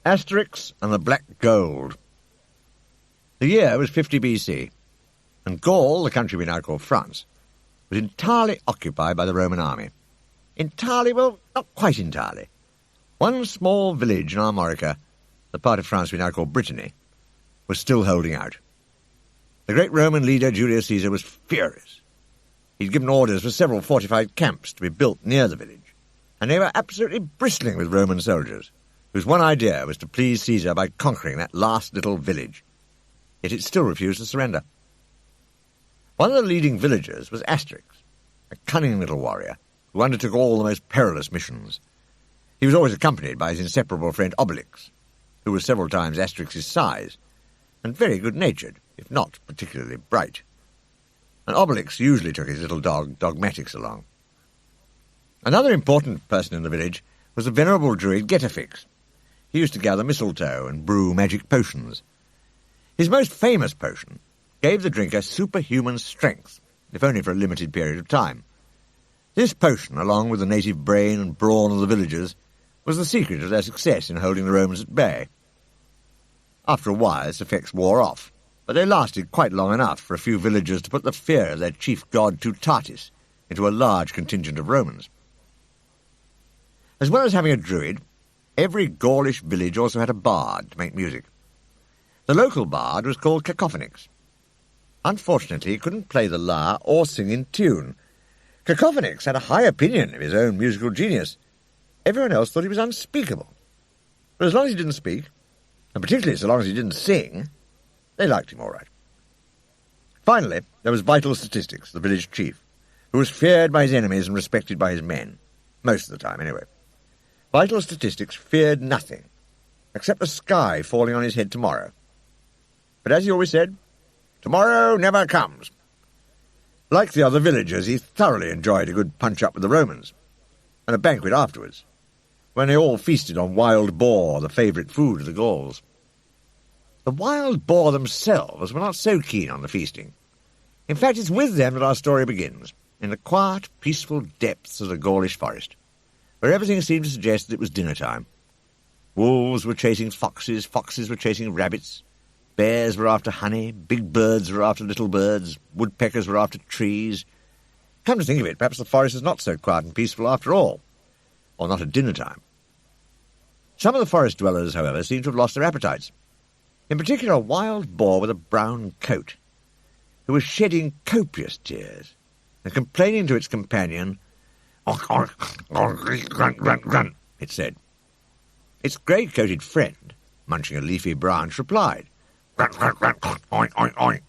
Asterix and the Black Gold. The year was 50 BC, and Gaul, the country we now call France, was entirely occupied by the Roman army. Entirely? Well, not quite entirely. One small village in Armorica, the part of France we now call Brittany, was still holding out. The great Roman leader, Julius Caesar, was furious. He'd given orders for several fortified camps to be built near the village, and they were absolutely bristling with Roman soldiers, whose one idea was to please Caesar by conquering that last little village. Yet it still refused to surrender. One of the leading villagers was Asterix, a cunning little warrior who undertook all the most perilous missions. He was always accompanied by his inseparable friend Obliques, who was several times Asterix's size, and very good-natured, if not particularly bright. And Obliques usually took his little dog, Dogmatix, along. Another important person in the village was the venerable Druid Getafix. He used to gather mistletoe and brew magic potions. His most famous potion gave the drinker superhuman strength, if only for a limited period of time. This potion, along with the native brain and brawn of the villagers, was the secret of their success in holding the Romans at bay. After a while, its effects wore off, but they lasted quite long enough for a few villagers to put the fear of their chief god Tutatis into a large contingent of Romans. As well as having a druid, every Gaulish village also had a bard to make music. The local bard was called Cacophonix. Unfortunately, he couldn't play the lyre or sing in tune. Cacophonix had a high opinion of his own musical genius. Everyone else thought he was unspeakable. But as long as he didn't speak, and particularly so long as he didn't sing, they liked him all right. Finally, there was Vital Statistics, the village chief, who was feared by his enemies and respected by his men. Most of the time, anyway. Vital Statistics feared nothing, except the sky falling on his head tomorrow. But as he always said, tomorrow never comes. Like the other villagers, he thoroughly enjoyed a good punch-up with the Romans, and a banquet afterwards, when they all feasted on wild boar, the favourite food of the Gauls. The wild boar themselves were not so keen on the feasting. In fact, it's with them that our story begins, in the quiet, peaceful depths of the Gaulish forest, where everything seemed to suggest that it was dinner time. Wolves were chasing foxes, foxes were chasing rabbits, bears were after honey, big birds were after little birds, woodpeckers were after trees. Come to think of it, perhaps the forest is not so quiet and peaceful after all, or not at dinner time. Some of the forest dwellers, however, seem to have lost their appetites. In particular, a wild boar with a brown coat, who was shedding copious tears and complaining to its companion, grunt, grunt, grunt, it said. Its grey-coated friend, munching a leafy branch, replied, grunt, grunt, grunt, oink, oink, oink.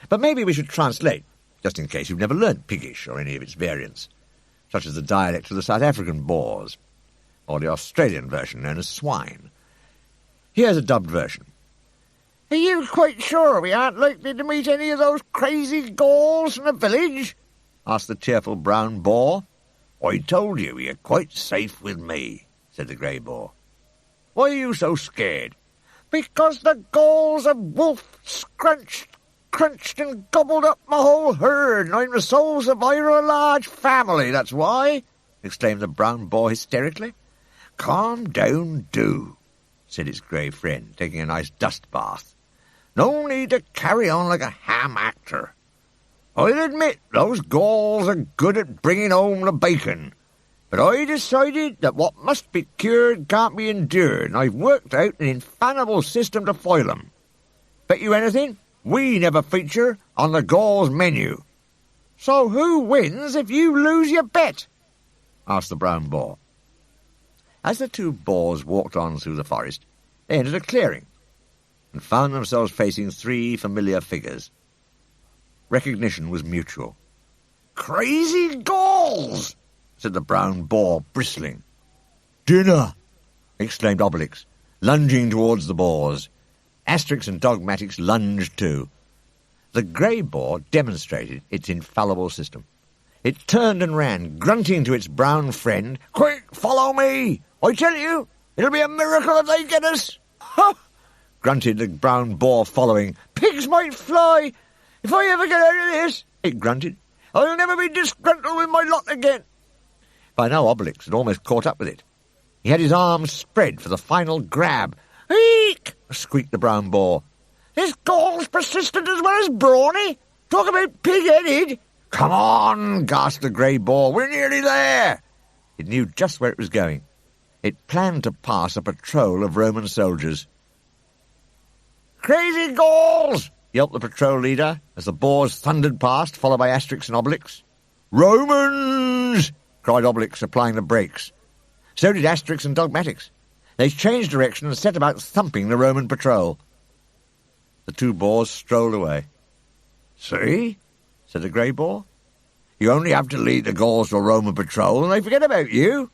But maybe we should translate, just in case you've never learnt Piggish or any of its variants, such as the dialect of the South African Boers, or the Australian version known as swine. Here's a dubbed version. Are you quite sure we aren't likely to meet any of those crazy Gauls in the village? Asked the cheerful brown boar. I told you you're quite safe with me, said the grey boar. Why are you so scared? Because the Gauls have wolfed, crunched and gobbled up my whole herd, and I'm the sole survivor of a large family, that's why, exclaimed the brown boar hysterically. Calm down, do, said its grey friend, taking a nice dust bath. No need to carry on like a ham actor. I'll admit those Gauls are good at bringing home the bacon, but I decided that what must be cured can't be endured, and I've worked out an infallible system to foil them. Bet you anything, we never feature on the Gauls' menu. So who wins if you lose your bet? Asked the brown boar. As the two boars walked on through the forest, they entered a clearing, and found themselves facing three familiar figures. Recognition was mutual. Crazy Gauls, said the brown boar, bristling. Dinner, exclaimed Obliques, lunging towards the boars. Asterix and Dogmatix lunged too. The grey boar demonstrated its infallible system. It turned and ran, grunting to its brown friend, Quick, follow me! I tell you, it'll be a miracle if they get us! Ha! Grunted the brown boar following. Pigs might fly! If I ever get out of this, it grunted, I'll never be disgruntled with my lot again. By now Obliques had almost caught up with it. He had his arms spread for the final grab. "Eek!" squeaked the brown boar. "This Gaul's persistent as well as brawny. Talk about pig-headed." "Come on," gasped the grey boar. "We're nearly there." It knew just where it was going. It planned to pass a patrol of Roman soldiers. "Crazy Gauls!" yelped the patrol leader as the boars thundered past, followed by Asterix and Obliques. "Romans!" cried Obliques, applying the brakes. So did Asterix and Dogmatix. They changed direction and set about thumping the Roman patrol. The two boars strolled away. "See?" said the grey boar. "You only have to lead the Gauls to a Roman patrol and they forget about you.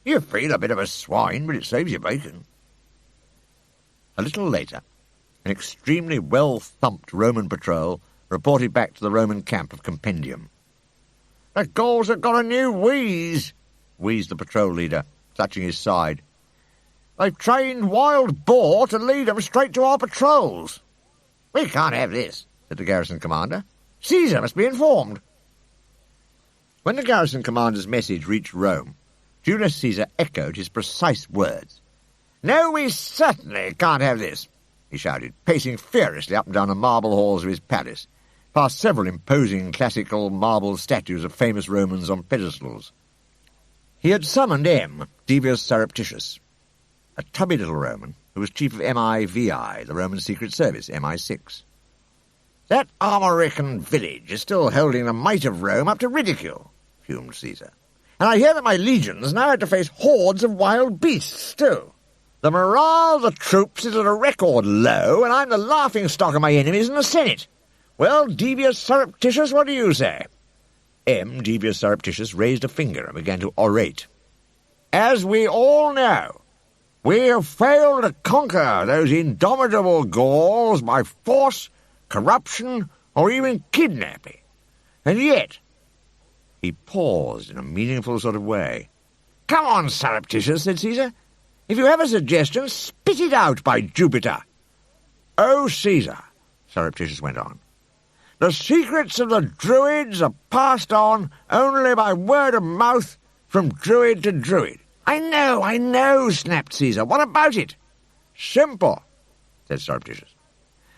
You feel a bit of a swine, but it saves you bacon." A little later, an extremely well-thumped Roman patrol reported back to the Roman camp of Compendium. "The Gauls have got a new wheeze," wheezed the patrol leader, touching his side. "They've trained wild boar to lead them straight to our patrols." "We can't have this," said the garrison commander. "Caesar must be informed." When the garrison commander's message reached Rome, Julius Caesar echoed his precise words. "No, we certainly can't have this," he shouted, pacing furiously up and down the marble halls of his palace, past several imposing classical marble statues of famous Romans on pedestals. He had summoned M. Divius Surreptitius, a tubby little Roman who was chief of MI-VI, the Roman Secret Service, MI6. "That Armorican village is still holding the might of Rome up to ridicule," fumed Caesar. "And I hear that my legions now have to face hordes of wild beasts, too. The morale of the troops is at a record low, and I'm the laughingstock of my enemies in the Senate. Well, Divius Surreptitius, what do you say?" M. Divius Surreptitius raised a finger and began to orate. "As we all know, we have failed to conquer those indomitable Gauls by force, corruption, or even kidnapping. And yet—" He paused in a meaningful sort of way. "Come on, Surreptitius," said Caesar. "If you have a suggestion, spit it out, by Jupiter." "Oh, Caesar," Surreptitius went on, "the secrets of the Druids are passed on only by word of mouth from Druid to Druid." I know, snapped Caesar. "What about it?" "Simple," said Surreptitius.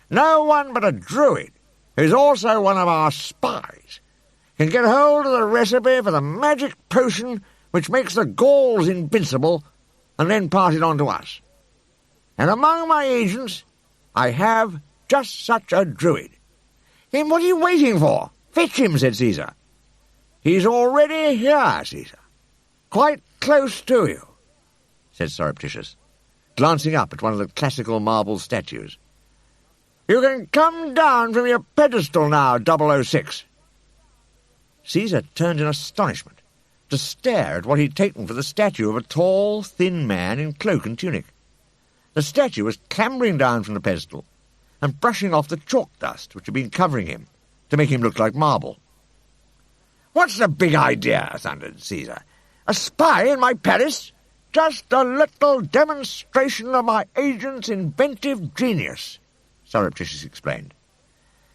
"No one but a Druid, who's also one of our spies, can get hold of the recipe for the magic potion which makes the Gauls invincible and then pass it on to us. And among my agents I have just such a Druid." "Then what are you waiting for? Fetch him," said Caesar. "He's already here, Caesar. Quite close to you," said Surreptitius, glancing up at one of the classical marble statues. "You can come down from your pedestal now, 006. Caesar turned in astonishment to stare at what he'd taken for the statue of a tall, thin man in cloak and tunic. The statue was clambering down from the pedestal and brushing off the chalk dust which had been covering him to make him look like marble. "What's the big idea?" thundered Caesar. "A spy in my palace? Just a little demonstration of my agent's inventive genius," Surreptitius explained.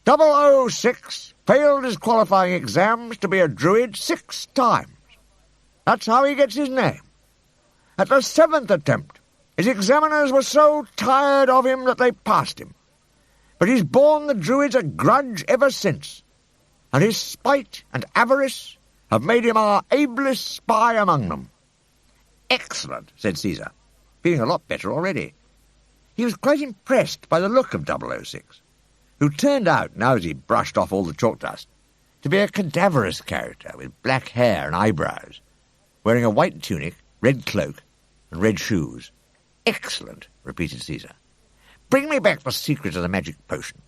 006 failed his qualifying exams to be a Druid 6 times. That's how he gets his name. At the 7th attempt, his examiners were so tired of him that they passed him. But he's borne the Druids a grudge ever since, and his spite and avarice have made him our ablest spy among them." "Excellent," said Caesar, feeling a lot better already. He was quite impressed by the look of 006, who turned out, now that he'd brushed off all the chalk dust, to be a cadaverous character with black hair and eyebrows, wearing a white tunic, red cloak, and red shoes. "Excellent," repeated Caesar. "Bring me back the secret of the magic potion,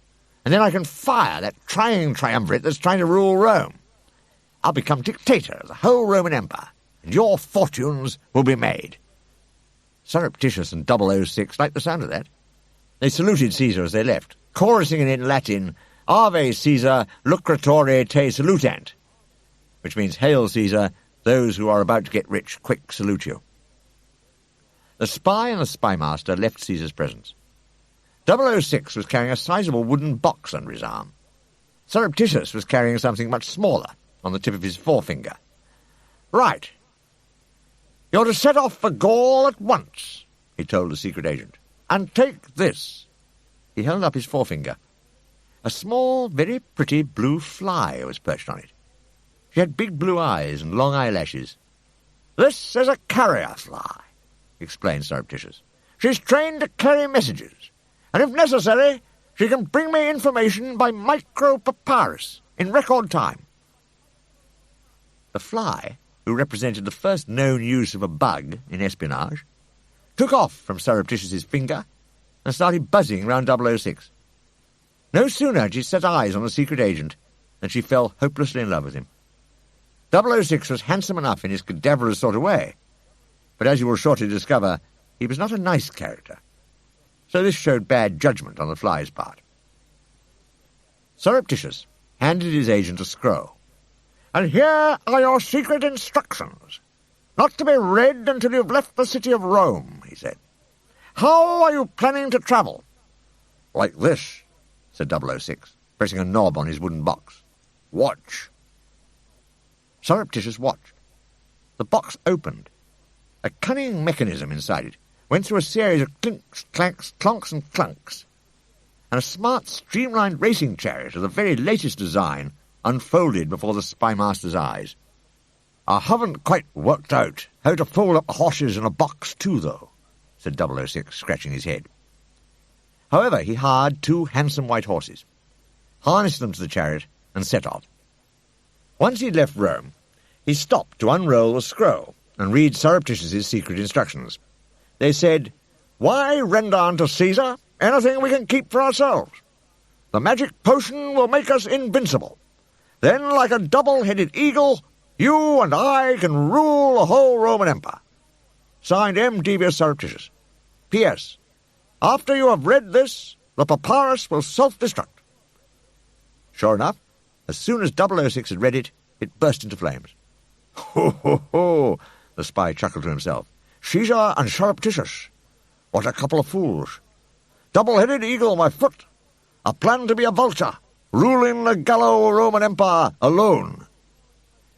and then I can fire that trying triumvirate that's trying to rule Rome. I'll become dictator of the whole Roman Empire, and your fortunes will be made." Surreptitius and 006 liked the sound of that. They saluted Caesar as they left, chorusing in Latin, "Ave Caesar, lucratore te salutant," which means, "Hail Caesar, those who are about to get rich, quick salute you." The spy and the spymaster left Caesar's presence. 006 was carrying a sizable wooden box under his arm. Surreptitius was carrying something much smaller on the tip of his forefinger. "Right. You're to set off for Gaul at once, he told the secret agent. And take this. He held up his forefinger. A small, very pretty blue fly was perched on it. She had big blue eyes and long eyelashes. This is a carrier fly, explained Surreptitious. She's trained to carry messages, and if necessary, she can bring me information by micro-papyrus in record time. The fly, who represented the first known use of a bug in espionage, took off from Surreptitious's finger and started buzzing round 006. No sooner had she set eyes on the secret agent than she fell hopelessly in love with him. 006 was handsome enough in his cadaverous sort of way, but as you will shortly discover, he was not a nice character. So this showed bad judgment on the fly's part. Surreptitious handed his agent a scroll. And here are your secret instructions. Not to be read until you've left the city of Rome, he said. How are you planning to travel? Like this, said 006, pressing a knob on his wooden box. Watch. Surreptitious watched. The box opened. A cunning mechanism inside it went through a series of clinks, clanks, clonks, and clunks, and a smart, streamlined racing chariot of the very latest design unfolded before the spymaster's eyes. I haven't quite worked out how to fold up the horses in a box too, though, said 006, scratching his head. However, he hired 2 handsome white horses, harnessed them to the chariot, and set off. Once he'd left Rome, he stopped to unroll the scroll and read Surreptitious's secret instructions. They said, Why render unto Caesar anything we can keep for ourselves? The magic potion will make us invincible. Then, like a double-headed eagle, you and I can rule the whole Roman Empire. Signed M. Devious Surreptitious. P.S. After you have read this, the papyrus will self-destruct. Sure enough, as soon as 006 had read it, it burst into flames. Ho, ho, ho, the spy chuckled to himself. Caesar and Surreptitious. What a couple of fools. Double-headed eagle, my foot. A plan to be a vulture, ruling the Gallo-Roman Empire alone.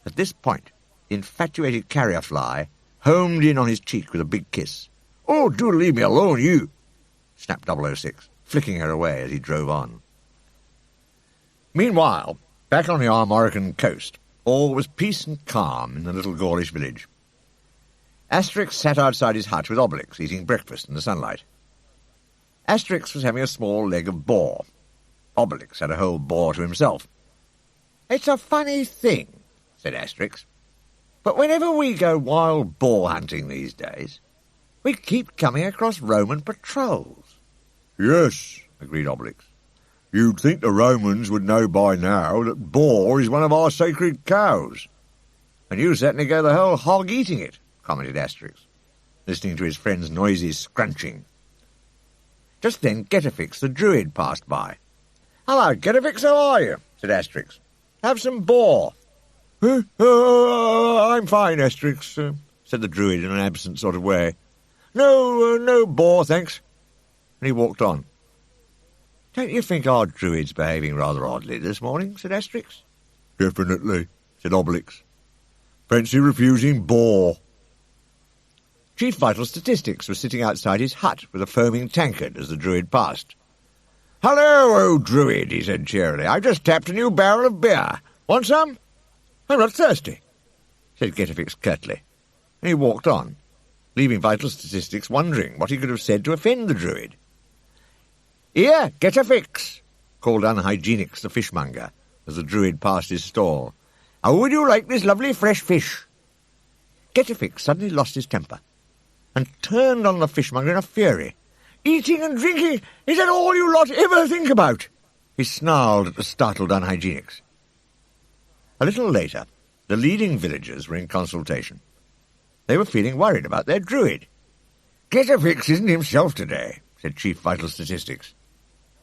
At this point, the infatuated carrier fly homed in on his cheek with a big kiss. Oh, do leave me alone, you, snapped 006, flicking her away as he drove on. Meanwhile, back on the Armorican coast, all was peace and calm in the little Gaulish village. Asterix sat outside his hut with Obliques, eating breakfast in the sunlight. Asterix was having a small leg of boar. Obliques had a whole boar to himself. It's a funny thing, said Asterix, but whenever we go wild boar hunting these days, we keep coming across Roman patrols. Yes, agreed Obliques. You'd think the Romans would know by now that boar is one of our sacred cows. And you certainly go the whole hog eating it, commented Asterix, listening to his friend's noisy scrunching. Just then Getafix the Druid passed by. Hello, Getafix, how are you? Said Asterix. Have some boar. I'm fine, Asterix, said the Druid in an absent sort of way. No boar, thanks. And he walked on. Don't you think our Druid's behaving rather oddly this morning? Said Asterix. Definitely, said Obliques. Fancy refusing boar. Chief Vital Statistics was sitting outside his hut with a foaming tankard as the Druid passed. Hello, old Druid, he said cheerily. I've just tapped a new barrel of beer. Want some? I'm not thirsty, said Getafix curtly, and he walked on, leaving Vital Statistics wondering what he could have said to offend the Druid. Here, Getafix, called Unhygienix the fishmonger, as the Druid passed his stall. How would you like this lovely fresh fish? Getafix suddenly lost his temper, and turned on the fishmonger in a fury. Eating and drinking, is that all you lot ever think about? He snarled at the startled Unhygienix. A little later, the leading villagers were in consultation. They were feeling worried about their Druid. Getafix isn't himself today, said Chief Vital Statistics.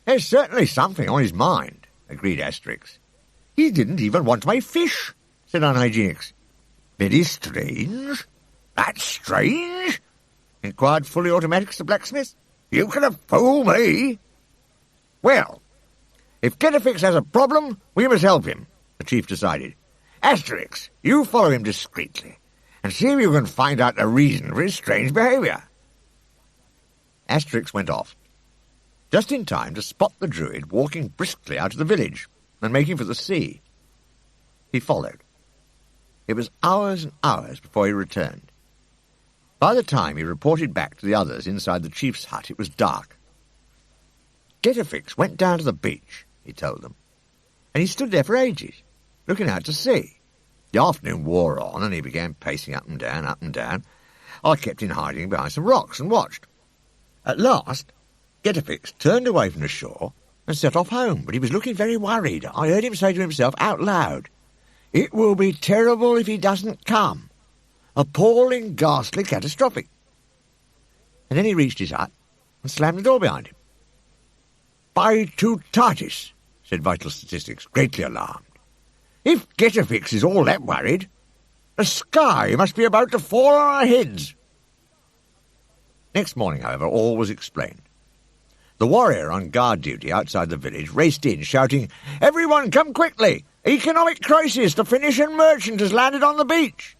There's certainly something on his mind, agreed Asterix. He didn't even want my fish, said Unhygienix. Very strange. That's strange? Inquired Fully Automatix the blacksmith. You can have fooled me. Well, if Getafix has a problem, we must help him, the chief decided. Asterix, you follow him discreetly, and see if you can find out the reason for his strange behaviour." Asterix went off, just in time to spot the Druid walking briskly out of the village and making for the sea. He followed. It was hours and hours before he returned. By the time he reported back to the others inside the chief's hut, it was dark. "Getafix went down to the beach," he told them, "and he stood there for ages, looking out to sea. The afternoon wore on, and he began pacing up and down, up and down. I kept in hiding behind some rocks and watched. At last, Getafix turned away from the shore and set off home, but he was looking very worried. I heard him say to himself out loud, 'It will be terrible if he doesn't come. Appalling, ghastly, catastrophic.' And then he reached his hut and slammed the door behind him." "By Tutatis," said Vital Statistics, greatly alarmed. "If Getafix is all that worried, the sky must be about to fall on our heads." Next morning, however, all was explained. The warrior on guard duty outside the village raced in, shouting, "Everyone, come quickly! Economic crisis! The Phoenician merchant has landed on the beach!"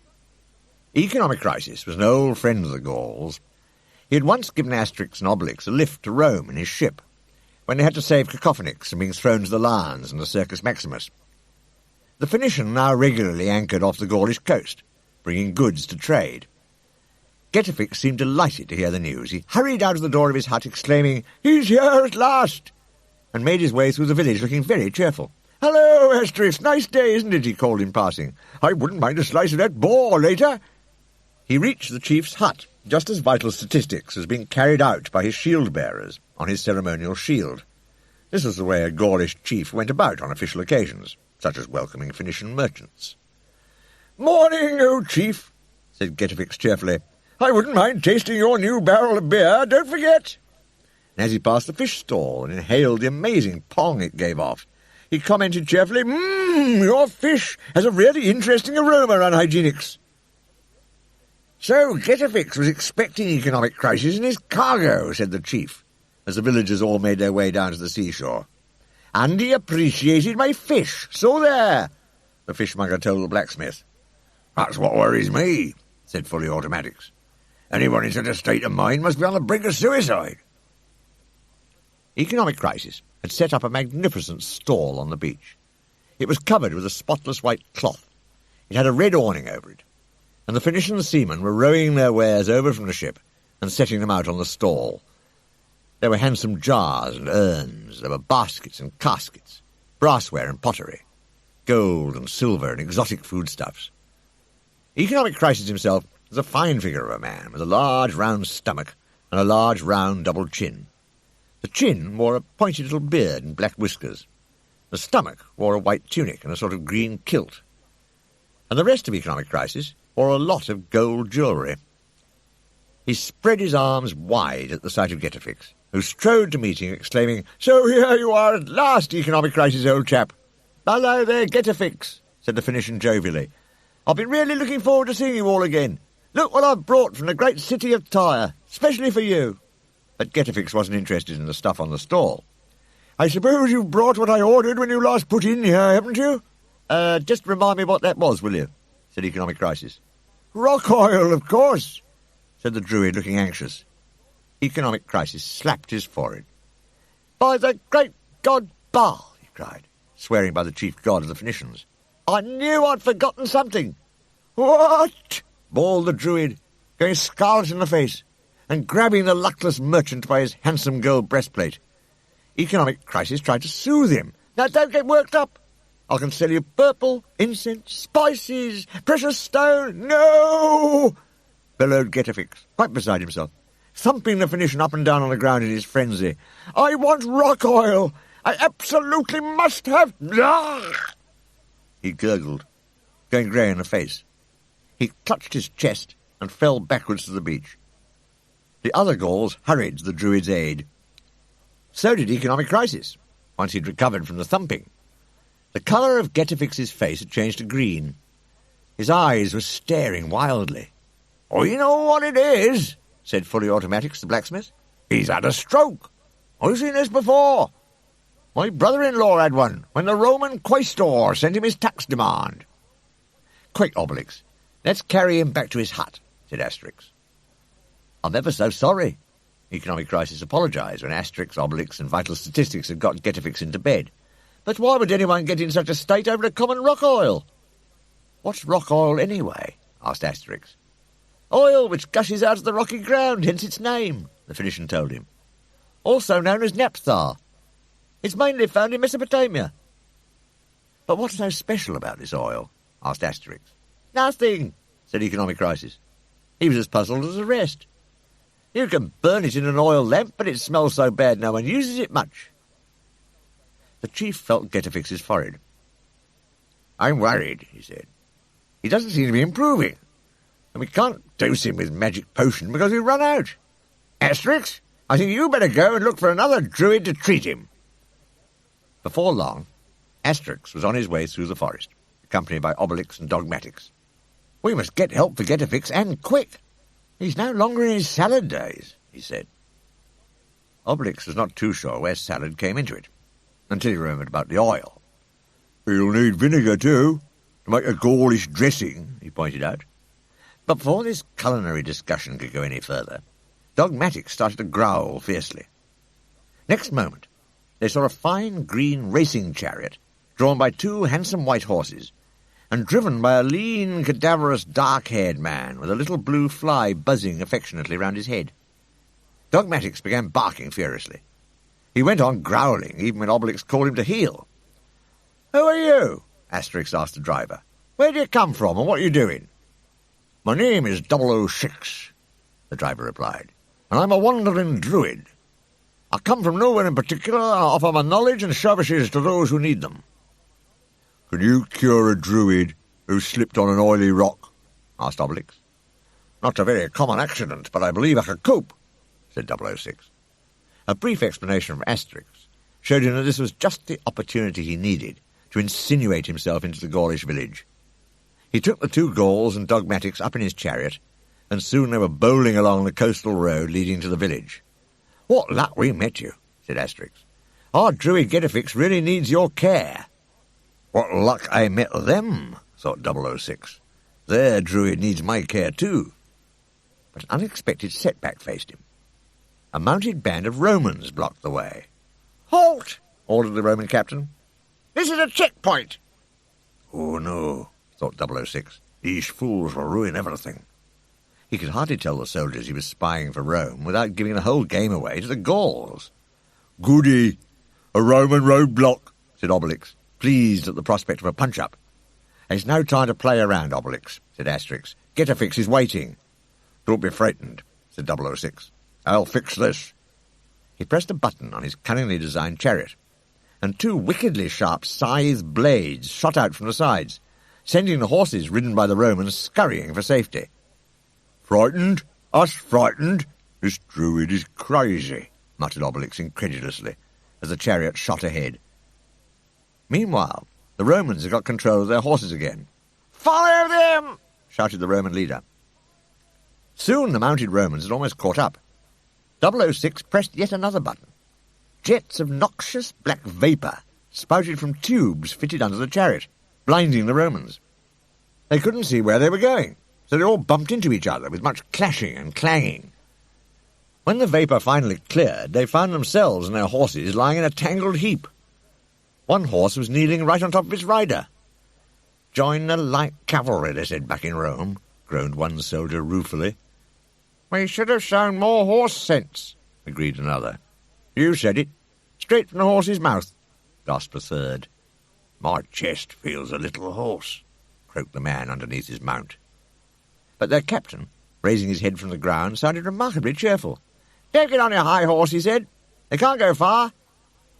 Economic Crisis was an old friend of the Gauls. He had once given Asterix and Obliques a lift to Rome in his ship, when they had to save Cacophonix from being thrown to the lions and the Circus Maximus. The Phoenician now regularly anchored off the Gaulish coast, bringing goods to trade. Getafix seemed delighted to hear the news. He hurried out of the door of his hut, exclaiming, "He's here at last!" and made his way through the village looking very cheerful. "Hello, Asterix, nice day, isn't it?" he called in passing. "I wouldn't mind a slice of that boar later." He reached the chief's hut, just as Vital Statistics was being carried out by his shield-bearers on his ceremonial shield. This was the way a Gaulish chief went about on official occasions, such as welcoming Phoenician merchants. "Morning, O chief," said Getafix cheerfully. "I wouldn't mind tasting your new barrel of beer, don't forget." And as he passed the fish stall and inhaled the amazing pong it gave off, he commented cheerfully, "Your fish has a really interesting aroma, Unhygienics." "So Getafix was expecting economic crisis in his cargo," said the chief, as the villagers all made their way down to the seashore. "And he appreciated my fish, so there," the fishmonger told the blacksmith. "That's what worries me," said Fully Automatics. "Anyone in such a state of mind must be on the brink of suicide." Economic Crisis had set up a magnificent stall on the beach. It was covered with a spotless white cloth. It had a red awning over it, and the Phoenician seamen were rowing their wares over from the ship and setting them out on the stall. There were handsome jars and urns, there were baskets and caskets, brassware and pottery, gold and silver and exotic foodstuffs. Economic Crisis himself was a fine figure of a man, with a large round stomach and a large round double chin. The chin wore a pointy little beard and black whiskers. The stomach wore a white tunic and a sort of green kilt. And the rest of Economic Crisis wore a lot of gold jewellery. He spread his arms wide at the sight of Getafix, who strode to meet him, exclaiming, "So here you are at last, Economic Crisis, old chap." "Hello there, Getafix," said the Phoenician jovially. "I've been really looking forward to seeing you all again. Look what I've brought from the great city of Tyre, specially for you." But Getafix wasn't interested in the stuff on the stall. "I suppose you've brought what I ordered when you last put in here, haven't you?" Just remind me what that was, will you?" said Economic Crisis. "Rock oil, of course," said the Druid, looking anxious. Economic Crisis slapped his forehead. "By the great god Baal," he cried, swearing by the chief god of the Phoenicians. "I knew I'd forgotten something." "What?" bawled the Druid, going scarlet in the face, and grabbing the luckless merchant by his handsome gold breastplate. Economic Crisis tried to soothe him. "Now, don't get worked up. I can sell you purple, incense, spices, precious stone." "No!" bellowed Getafix, quite beside himself, thumping the Phoenician up and down on the ground in his frenzy. "I want rock oil. I absolutely must have—" "Ah!" he gurgled, going grey in the face. He clutched his chest and fell backwards to the beach. The other Gauls hurried to the Druid's aid. So did Economic Crisis, once he'd recovered from the thumping. The colour of Getafix's face had changed to green. His eyes were staring wildly. "Oh, you know what it is," said Fully Automatics, the blacksmith. "He's had a stroke. I've seen this before. My brother-in-law had one when the Roman quaestor sent him his tax demand." "Quick, Obliques. "Let's carry him back to his hut," said Asterix. "I'm ever so sorry." Economic Crisis apologised when Asterix, Obliques and Vital Statistics had got Getafix into bed. "But why would anyone get in such a state over a common rock oil?" "What's rock oil, anyway?" asked Asterix. "Oil which gushes out of the rocky ground, hence its name," the Phoenician told him. "Also known as naphtha. It's mainly found in Mesopotamia." "But what's so special about this oil?" asked Asterix. "Nothing," said Economic Crisis. He was as puzzled as the rest. "You can burn it in an oil lamp, but it smells so bad no one uses it much." The chief felt Getafix's forehead. "I'm worried," he said. "He doesn't seem to be improving, and we can't dose him with magic potion because we've run out. Asterix, I think you better go and look for another druid to treat him." Before long, Asterix was on his way through the forest, accompanied by Obliques and Dogmatix. "We must get help for Getafix, and quick. He's no longer in his salad days," he said. Obliques was not too sure where salad came into it, until he remembered about the oil. "He'll need vinegar, too, to make a Gaulish dressing," he pointed out. But before this culinary discussion could go any further, Dogmatic started to growl fiercely. Next moment, they saw a fine green racing chariot drawn by two handsome white horses and driven by a lean, cadaverous, dark-haired man with a little blue fly buzzing affectionately round his head. Dogmatix began barking furiously. He went on growling even when Obliques called him to heel. "Who are you?" Asterix asked the driver. "Where do you come from and what are you doing?" "My name is 006, the driver replied, "and I'm a wandering druid. I come from nowhere in particular and I offer my knowledge and services to those who need them." "Can you cure a druid who slipped on an oily rock?" asked Obliques. "Not a very common accident, but I believe I can cope," said 006. A brief explanation from Asterix showed him that this was just the opportunity he needed to insinuate himself into the Gaulish village. He took the two Gauls and Dogmatix up in his chariot, and soon they were bowling along the coastal road leading to the village. "What luck we met you," said Asterix. "Our druid Getafix really needs your care." "What luck I met them," thought 006. "Their druid needs my care too." But an unexpected setback faced him. A mounted band of Romans blocked the way. "Halt!" ordered the Roman captain. "This is a checkpoint." "Oh no," thought 006. "These fools will ruin everything." He could hardly tell the soldiers he was spying for Rome without giving the whole game away to the Gauls. "Goody! A Roman roadblock," said Obliques, pleased at the prospect of a punch-up. "There's no time to play around, Obliques," said Asterix. "Getafix is waiting." "Don't be frightened," said 006. "I'll fix this." He pressed a button on his cunningly designed chariot, and two wickedly sharp scythe blades shot out from the sides, sending the horses ridden by the Romans scurrying for safety. "Frightened? Us frightened? This druid is crazy," muttered Obliques incredulously, as the chariot shot ahead. Meanwhile, the Romans had got control of their horses again. "Follow them!" shouted the Roman leader. Soon the mounted Romans had almost caught up. 006 pressed yet another button. Jets of noxious black vapour spouted from tubes fitted under the chariot, blinding the Romans. They couldn't see where they were going, so they all bumped into each other with much clashing and clanging. When the vapour finally cleared, they found themselves and their horses lying in a tangled heap. One horse was kneeling right on top of its rider. "Join the light cavalry," they said back in Rome, groaned one soldier ruefully. "We should have shown more horse sense," agreed another. "You said it. Straight from the horse's mouth," gasped a third. "My chest feels a little hoarse," croaked the man underneath his mount. But their captain, raising his head from the ground, sounded remarkably cheerful. "Don't get on your high horse," he said. "They can't go far.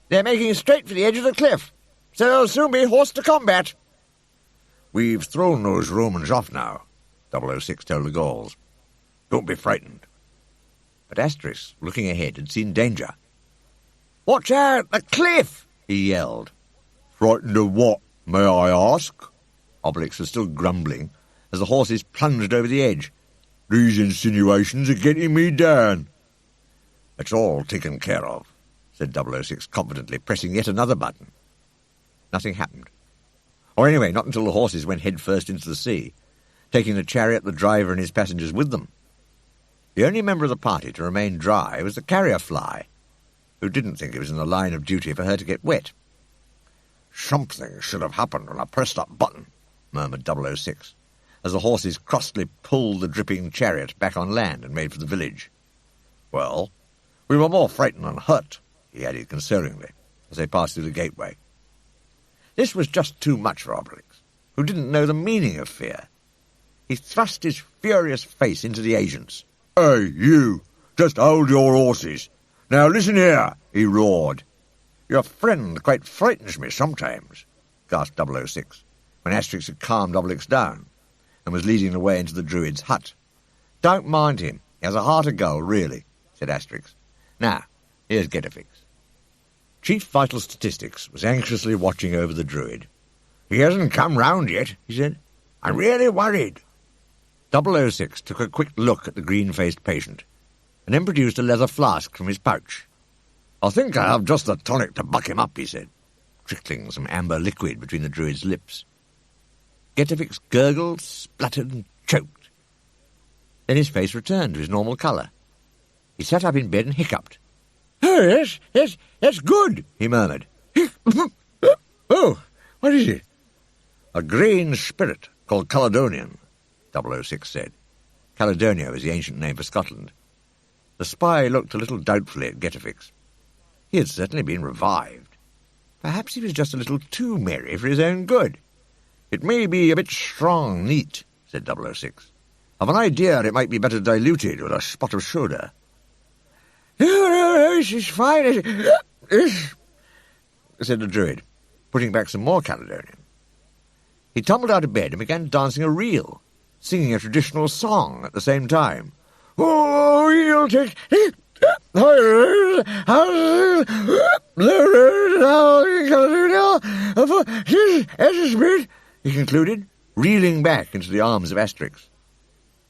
They're making straight for the edge of the cliff, so they'll soon be horsed to combat." "We've thrown those Romans off now," 006 told the Gauls. "Don't be frightened." But Asterix, looking ahead, had seen danger. "Watch out! The cliff!" he yelled. "Frightened of what, may I ask?" Obliques was still grumbling as the horses plunged over the edge. "These insinuations are getting me down." "It's all taken care of," said 006 confidently, pressing yet another button. Nothing happened. Or anyway, not until the horses went head first into the sea. taking the chariot, the driver, and his passengers with them. The only member of the party to remain dry was the carrier fly, who didn't think it was in the line of duty for her to get wet. "Something should have happened when I pressed that button," murmured 006, as the horses crossly pulled the dripping chariot back on land and made for the village. "Well, we were more frightened than hurt," he added consolingly, as they passed through the gateway. This was just too much for Obliques, who didn't know the meaning of fear. He thrust his furious face into the agents. "Hey, you! Just hold your horses! Now listen here!" he roared. "Your friend quite frightens me sometimes," gasped 006, when Asterix had calmed Obliques down and was leading the way into the Druid's hut. "Don't mind him. He has a heart of gold, really," said Asterix. "Now, here's Getafix." Chief Vital Statistics was anxiously watching over the Druid. "He hasn't come round yet," he said. "I'm really worried." 006 took a quick look at the green-faced patient, and then produced a leather flask from his pouch. "I think I have just the tonic to buck him up," he said, trickling some amber liquid between the Druid's lips. Getafix gurgled, spluttered, and choked. Then his face returned to his normal colour. He sat up in bed and hiccuped. "Oh, yes, that's good," he murmured. "Oh, what is it?" "A green spirit called Caledonian," 006 said. Caledonia was the ancient name for Scotland. The spy looked a little doubtfully at Getafix. He had certainly been revived. Perhaps he was just a little too merry for his own good. "It may be a bit strong neat," said 006. "I've an idea it might be better diluted with a spot of soda." "No, this is fine, said the Druid, putting back some more Caledonian. He tumbled out of bed and began dancing a reel, singing a traditional song at the same time. "Oh, you'll take... he concluded, reeling back into the arms of Asterix.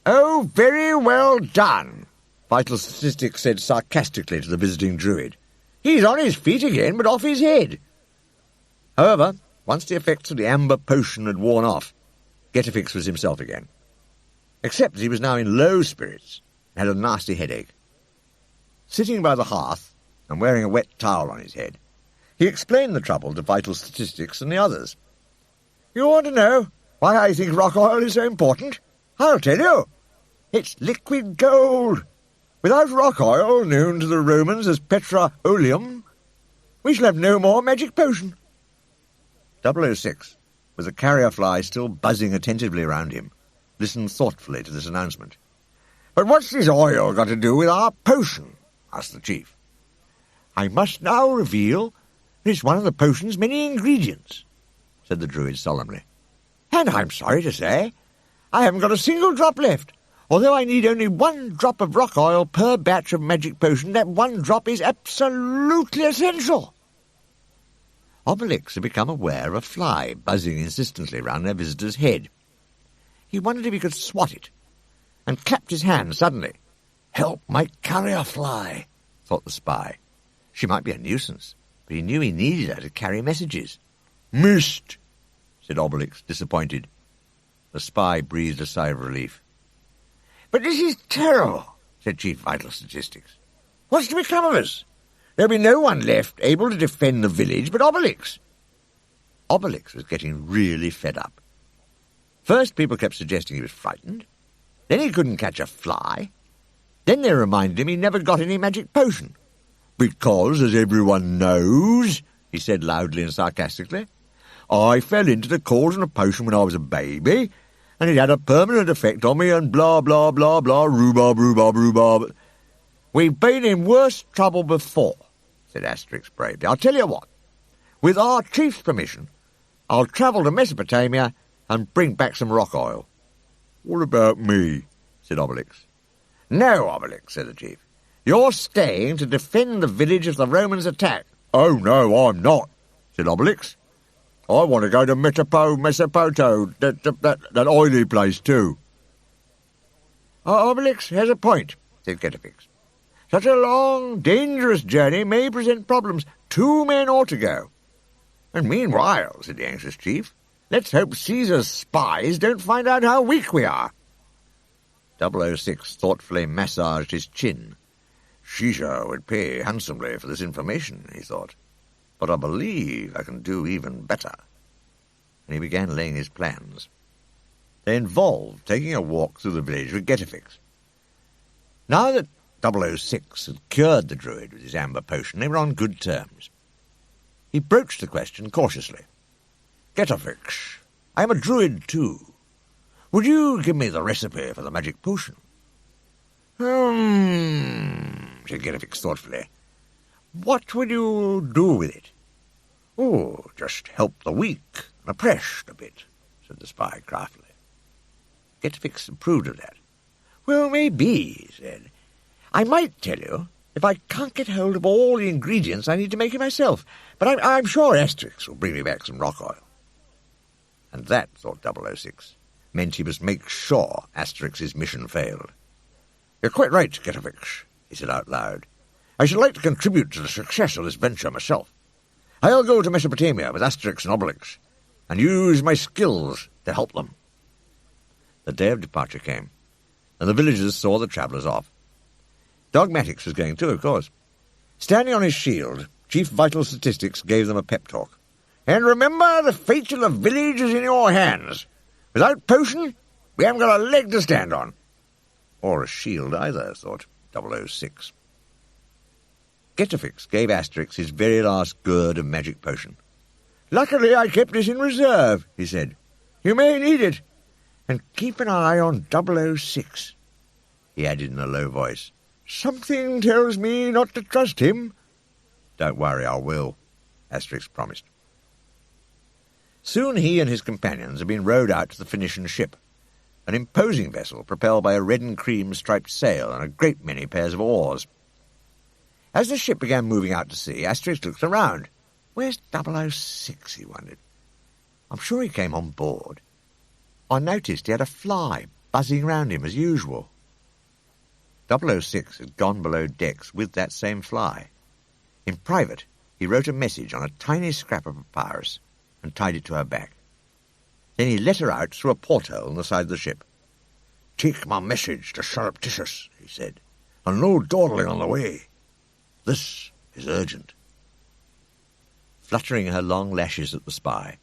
"Oh, very well done," Vital Statistics said sarcastically to the visiting Druid. "He's on his feet again, but off his head." However, once the effects of the amber potion had worn off, Getafix was himself again. Except that he was now in low spirits and had a nasty headache. Sitting by the hearth and wearing a wet towel on his head, he explained the trouble to Vital Statistics and the others. "You want to know why I think rock oil is so important? I'll tell you. It's liquid gold. Without rock oil, known to the Romans as petroleum, we shall have no more magic potion." 006, with the carrier fly still buzzing attentively round him, listened thoughtfully to this announcement. "But what's this oil got to do with our potion?" asked the chief. "I must now reveal that it's one of the potion's many ingredients," said the Druid solemnly. "And I'm sorry to say, I haven't got a single drop left. Although I need only 1 drop of rock oil per batch of magic potion, that 1 drop is absolutely essential." Obliques had become aware of a fly buzzing insistently round their visitor's head. He wondered if he could swat it, and clapped his hands suddenly. "Help my carrier fly," thought the spy. She might be a nuisance, but he knew he needed her to carry messages. "Missed," said Obliques, disappointed. The spy breathed a sigh of relief. "But this is terrible," said Chief Vital Statistics. "What's to become of us? There'll be no one left able to defend the village but Obliques." Obliques was getting really fed up. First, people kept suggesting he was frightened. Then he couldn't catch a fly. Then they reminded him he never got any magic potion. "Because, as everyone knows," he said loudly and sarcastically, "I fell into the cauldron of potion when I was a baby, and it had a permanent effect on me, and blah, blah, blah, blah, rhubarb, rhubarb, rhubarb." "We've been in worse trouble before," said Asterix bravely. "I'll tell you what. With our chief's permission, I'll travel to Mesopotamia and bring back some rock oil." "What about me?" said Obliques. "No, Obliques," said the chief. "You're staying to defend the village if the Romans attack." "Oh, no, I'm not," said Obliques. "I want to go to Mesopoto, that oily place too." "Obliques has a point," said Getafix. "Such a long, dangerous journey may present problems. 2 men ought to go." "And meanwhile," said the anxious chief, Let's hope Caesar's spies don't find out how weak we are. 006 thoughtfully massaged his chin. Caesar would pay handsomely for this information, he thought. But I believe I can do even better. And he began laying his plans. They involved taking a walk through the village with Getafix. Now that 006 had cured the Druid with his amber potion, they were on good terms. He broached the question cautiously. Getafix, I am a Druid too. Would you give me the recipe for the magic potion? Said Getafix thoughtfully. What would you do with it? Oh, just help the weak and oppressed a bit, said the spy craftily. Getafix approved of that. Well, maybe, he said. I might tell you if I can't get hold of all the ingredients I need to make it myself, but I'm sure Asterix will bring me back some rock oil. And that, thought 006, meant he must make sure Asterix's mission failed. You're quite right, Getafix, he said out loud. I should like to contribute to the success of this venture myself. I'll go to Mesopotamia with Asterix and Obliques, and use my skills to help them. The day of departure came, and the villagers saw the travellers off. Dogmatix was going too, of course. Standing on his shield, Chief Vital Statistics gave them a pep talk. And remember, the fate of the village is in your hands. Without potion, we haven't got a leg to stand on. Or a shield either, thought 006. Getafix gave Asterix his very last gourd of magic potion. Luckily I kept it in reserve, he said. You may need it. And keep an eye on 006, he added in a low voice. Something tells me not to trust him. Don't worry, I will, Asterix promised. Soon he and his companions had been rowed out to the Phoenician ship, an imposing vessel propelled by a red and cream striped sail and a great many pairs of oars. As the ship began moving out to sea, Asterix looked around. Where's 006, he wondered. I'm sure he came on board. I noticed he had a fly buzzing round him as usual. 006 had gone below decks with that same fly. In private, he wrote a message on a tiny scrap of papyrus and tied it to her back. Then he let her out through a porthole on the side of the ship. Take my message to Surreptitious, he said, and no dawdling on the way. This is urgent. Fluttering her long lashes at the spy,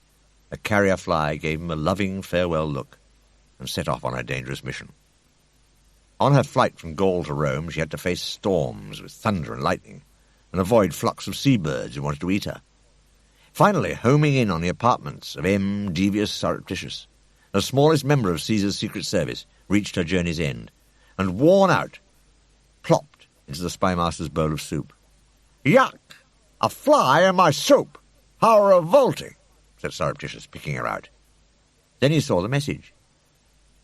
a carrier fly gave him a loving farewell look and set off on her dangerous mission. On her flight from Gaul to Rome, she had to face storms with thunder and lightning and avoid flocks of seabirds who wanted to eat her. Finally, homing in on the apartments of M. Devious Surreptitious, the smallest member of Caesar's secret service, reached her journey's end, and, worn out, plopped into the spymaster's bowl of soup. Yuck! A fly in my soup! How revolting! Said Surreptitious, picking her out. Then he saw the message.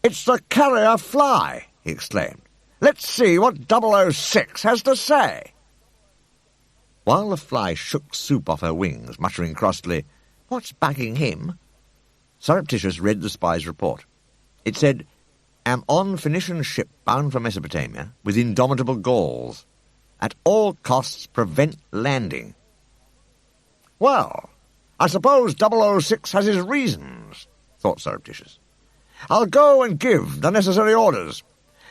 It's the carrier fly, he exclaimed. Let's see what 006 has to say. While the fly shook soup off her wings, muttering crossly, What's bugging him? Surreptitious read the spy's report. It said, Am on Phoenician ship bound for Mesopotamia with indomitable Gauls. At all costs prevent landing. Well, I suppose 006 has his reasons, thought Surreptitious. I'll go and give the necessary orders,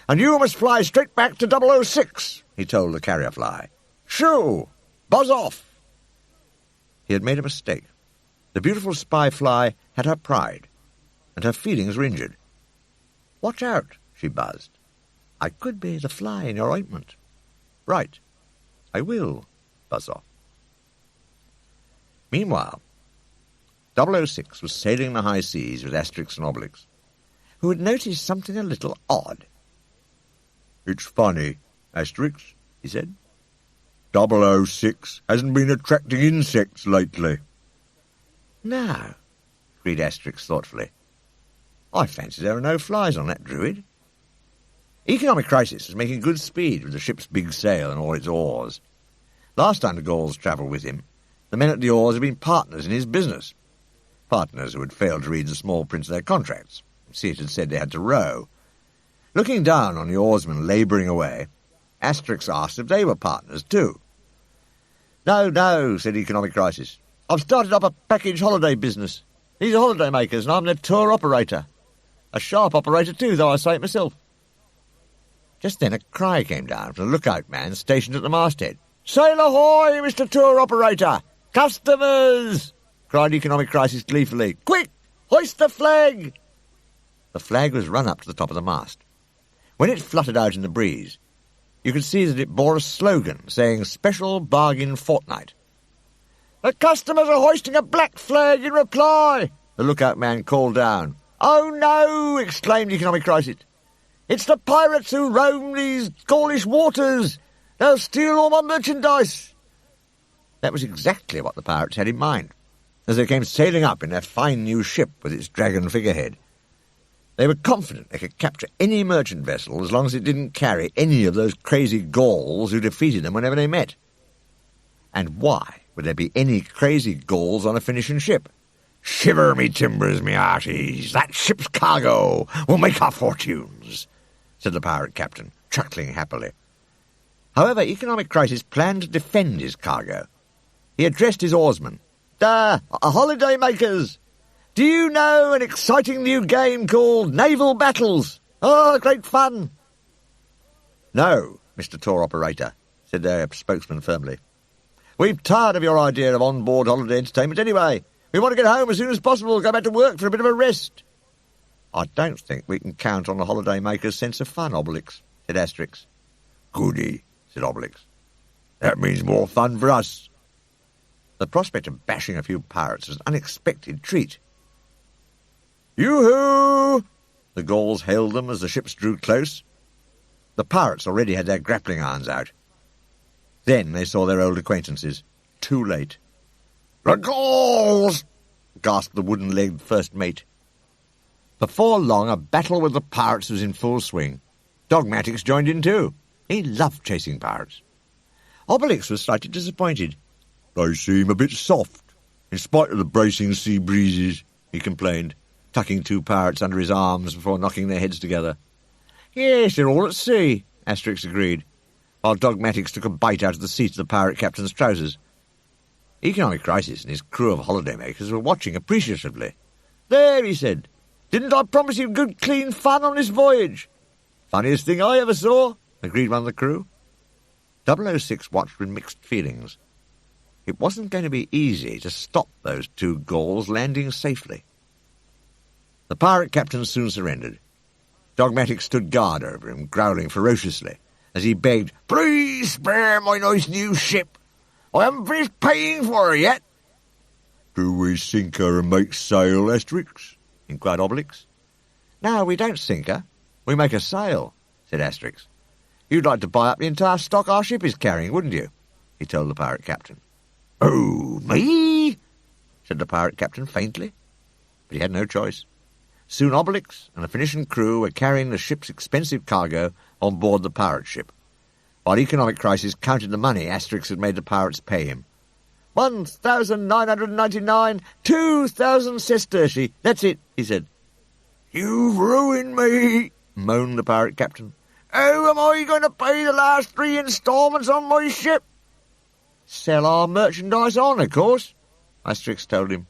and you must fly straight back to 006, he told the carrier fly. Shoo! Buzz off! He had made a mistake. The beautiful spy fly had her pride, and her feelings were injured. Watch out, she buzzed. I could be the fly in your ointment. Right, I will buzz off. Meanwhile, 006 was sailing the high seas with Asterix and Obliques, who had noticed something a little odd. It's funny, Asterix, he said. 006 hasn't been attracting insects lately. No, agreed Asterix thoughtfully. I fancy there are no flies on that Druid. Economic crisis is making good speed with the ship's big sail and all its oars. Last time the Gauls travelled with him, the men at the oars had been partners in his business. Partners who had failed to read the small print of their contracts. See, it had said they had to row. Looking down on the oarsmen labouring away, Asterix asked if they were partners too. No, said Economic Crisis. I've started up a package holiday business. These are holiday makers, and I'm their tour operator. A sharp operator too, though I say it myself. Just then a cry came down from the lookout man stationed at the masthead. "Sail ahoy, Mr. Tour Operator! Customers!" cried Economic Crisis gleefully. "Quick! Hoist the flag!" The flag was run up to the top of the mast. When it fluttered out in the breeze, you could see that it bore a slogan saying "Special Bargain Fortnight." "The customers are hoisting a black flag in reply," the lookout man called down. "Oh no!" exclaimed Economic Crisis. "It's the pirates who roam these Gaulish waters. They'll steal all my merchandise." That was exactly what the pirates had in mind, as they came sailing up in their fine new ship with its dragon figurehead. They were confident they could capture any merchant vessel as long as it didn't carry any of those crazy Gauls who defeated them whenever they met. And why would there be any crazy Gauls on a Phoenician ship? "Shiver me timbers, me hearties, that ship's cargo will make our fortunes," said the pirate captain, chuckling happily. However, Economic Crisis planned to defend his cargo. He addressed his oarsmen. Holiday makers! Do you know an exciting new game called Naval Battles? Oh, great fun!" "No, Mr. Tour Operator," said their spokesman firmly. "We've tired of your idea of on-board holiday entertainment anyway. We want to get home as soon as possible, go back to work for a bit of a rest." "I don't think we can count on the holiday maker's sense of fun, Obliques," said Asterix. "Goody," said Obliques. "That means more fun for us." The prospect of bashing a few pirates was an unexpected treat. "Yoo-hoo!" the Gauls hailed them as the ships drew close. The pirates already had their grappling irons out. Then they saw their old acquaintances. Too late. "The Gauls!" gasped the wooden-legged first mate. Before long, a battle with the pirates was in full swing. Dogmatix joined in too. He loved chasing pirates. Obliques was slightly disappointed. "They seem a bit soft, in spite of the bracing sea breezes," he complained, tucking two pirates under his arms before knocking their heads together. "Yes, they're all at sea," Asterix agreed, while Dogmatix took a bite out of the seat of the pirate captain's trousers. Economic Crisis and his crew of holidaymakers were watching appreciatively. "There," he said, "didn't I promise you good, clean fun on this voyage?" "Funniest thing I ever saw," agreed one of the crew. 006 watched with mixed feelings. It wasn't going to be easy to stop those two Gauls landing safely. The pirate captain soon surrendered. Dogmatic stood guard over him, growling ferociously, as he begged, "Please spare my nice new ship. I haven't finished paying for her yet." "Do we sink her and make sail, Asterix?" inquired Obliques. "No, we don't sink her. We make a sail," said Asterix. "You'd like to buy up the entire stock our ship is carrying, wouldn't you?" he told the pirate captain. "Oh, me?" said the pirate captain faintly. But he had no choice. Soon Obliques and the Phoenician crew were carrying the ship's expensive cargo on board the pirate ship, while Economic Crisis counted the money Asterix had made the pirates pay him. 1,999, 2,000 sestertii. That's it," he said. "You've ruined me," moaned the pirate captain. "How am I going to pay the last 3 instalments on my ship?" "Sell our merchandise on, of course," Asterix told him.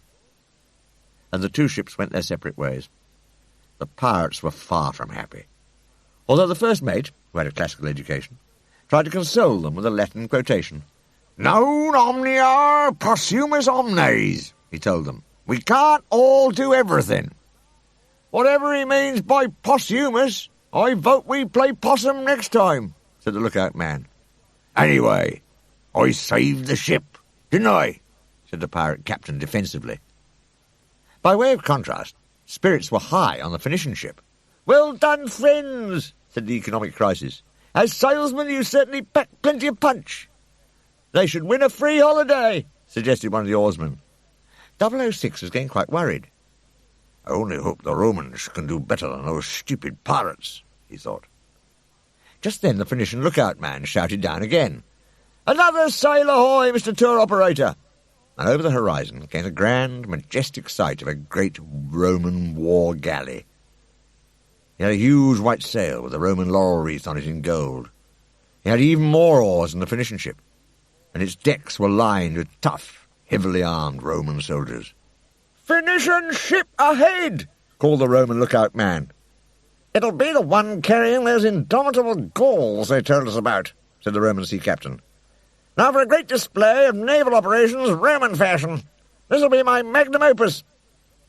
And the two ships went their separate ways. The pirates were far from happy, although the first mate, who had a classical education, tried to console them with a Latin quotation. "Non omnia possumus omnes," he told them. "We can't all do everything." "Whatever he means by possumus, I vote we play possum next time," said the lookout man. "Anyway, I saved the ship, didn't I?" said the pirate captain defensively. By way of contrast, spirits were high on the Phoenician ship. "Well done, friends," said the Economic Crisis. "As salesmen, you certainly packed plenty of punch." "They should win a free holiday," suggested one of the oarsmen. 006 was getting quite worried. "I only hope the Romans can do better than those stupid pirates," he thought. Just then the Phoenician lookout man shouted down again, "Another sail ahoy, Mr. Tour Operator!" And over the horizon came the grand, majestic sight of a great Roman war galley. He had a huge white sail with a Roman laurel wreath on it in gold. He had even more oars than the Phoenician ship, and its decks were lined with tough, heavily armed Roman soldiers. Phoenician ship ahead!" called the Roman lookout man. "It'll be the one carrying those indomitable Gauls they told us about," said the Roman sea captain. "Now for a great display of naval operations Roman fashion. This'll be my magnum opus."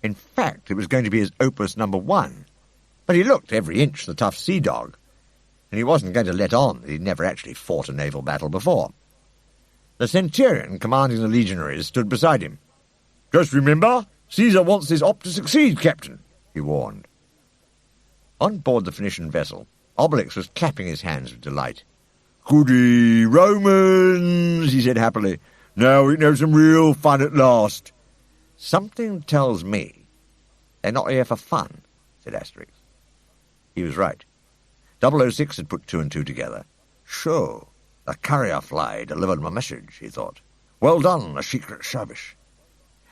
In fact, it was going to be his opus number 1, but he looked every inch the tough sea dog, and he wasn't going to let on that he'd never actually fought a naval battle before. The centurion commanding the legionaries stood beside him. "Just remember, Caesar wants this op to succeed, Captain," he warned. On board the Phoenician vessel, Obliques was clapping his hands with delight. "Goody Romans," he said happily. "Now we can have some real fun at last." "Something tells me they're not here for fun," said Asterix. He was right. 006 had put 2 and 2 together. "Sure, the carrier fly delivered my message," he thought. "Well done, the Secret Service."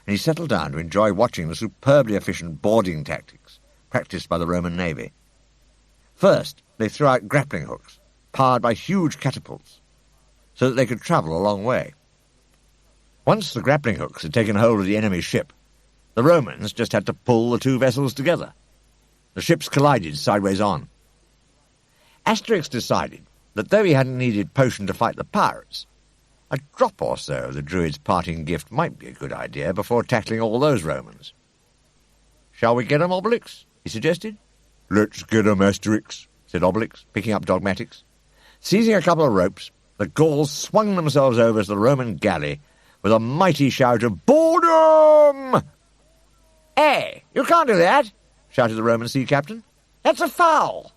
And he settled down to enjoy watching the superbly efficient boarding tactics practiced by the Roman navy. First, they threw out grappling hooks, powered by huge catapults, so that they could travel a long way. Once the grappling hooks had taken hold of the enemy's ship, the Romans just had to pull the 2 vessels together. The ships collided sideways on. Asterix decided that though he hadn't needed potion to fight the pirates, a drop or so of the Druid's parting gift might be a good idea before tackling all those Romans. "Shall we get 'em, Obliques?" he suggested. "Let's get 'em, Asterix," said Obliques, picking up Dogmatix. Seizing a couple of ropes, the Gauls swung themselves over to the Roman galley with a mighty shout of "Board 'em!" "Hey, you can't do that!" shouted the Roman sea captain. "That's a foul!"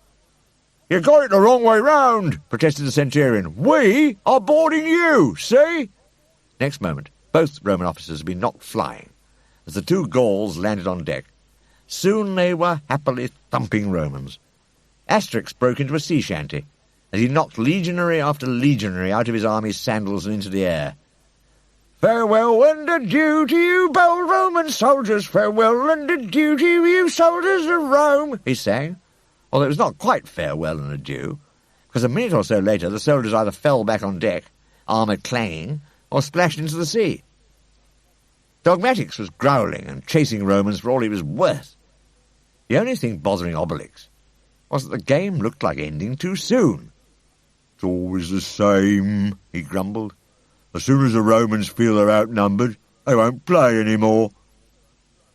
"You got it the wrong way round," protested the centurion. "We are boarding you, see?" Next moment, both Roman officers had been knocked flying as the 2 Gauls landed on deck. Soon they were happily thumping Romans. Asterix broke into a sea shanty as he knocked legionary after legionary out of his army's sandals and into the air. "Farewell and adieu to you, bold Roman soldiers, farewell and adieu to you, soldiers of Rome," he sang, although it was not quite farewell and adieu, because a minute or so later the soldiers either fell back on deck, armour clanging, or splashed into the sea. Dogmatix was growling and chasing Romans for all he was worth. The only thing bothering Obelix was that the game looked like ending too soon. "It's always the same," he grumbled. "As soon as the Romans feel they're outnumbered, they won't play any more."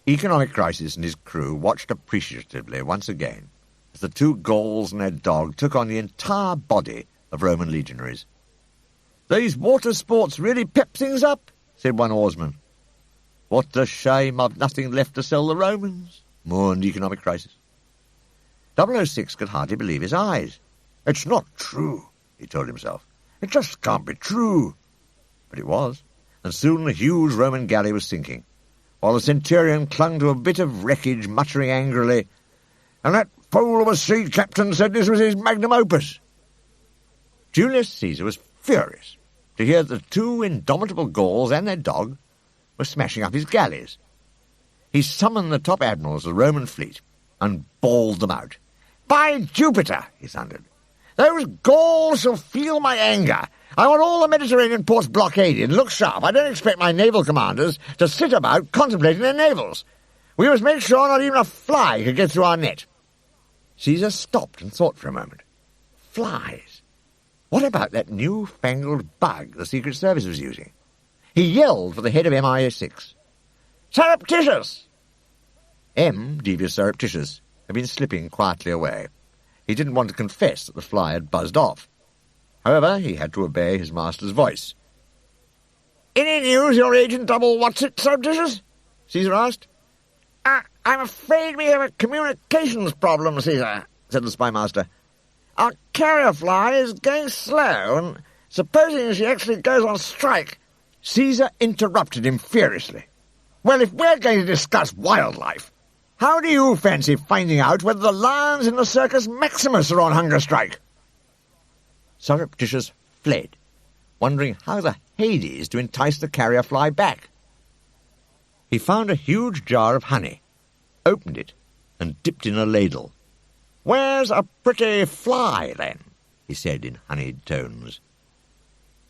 Economic Crisis and his crew watched appreciatively once again as the 2 Gauls and their dog took on the entire body of Roman legionaries. "These water sports really pep things up," said one oarsman. "What a shame I've nothing left to sell the Romans," mourned Economic Crisis. 006 could hardly believe his eyes. "It's not true," he told himself. "It just can't be true." But it was, and soon the huge Roman galley was sinking, while the centurion clung to a bit of wreckage, muttering angrily, "And that fool of a sea captain said this was his magnum opus." Julius Caesar was furious to hear that the 2 indomitable Gauls and their dog were smashing up his galleys. He summoned the top admirals of the Roman fleet and bawled them out. "By Jupiter," he thundered, "those Gauls shall feel my anger. I want all the Mediterranean ports blockaded. Look sharp, I don't expect my naval commanders to sit about contemplating their navals. We must make sure not even a fly could get through our net." Caesar stopped and thought for a moment. Flies? What about that new-fangled bug the Secret Service was using? He yelled for the head of MI6. "Surreptitious!" M, devious surreptitious, had been slipping quietly away. He didn't want to confess that the fly had buzzed off. However, he had to obey his master's voice. "Any news your agent double what's-it, surreptitious?" Caesar asked. I'm afraid we have a communications problem, Caesar," said the spymaster. "Our carrier fly is going slow, and supposing she actually goes on strike—" Caesar interrupted him furiously. "Well, if we're going to discuss wildlife, how do you fancy finding out whether the lions in the Circus Maximus are on hunger strike?" Surreptitious fled, wondering how the Hades to entice the carrier fly back. He found a huge jar of honey, opened it, and dipped in a ladle. "Where's a pretty fly, then?" he said in honeyed tones.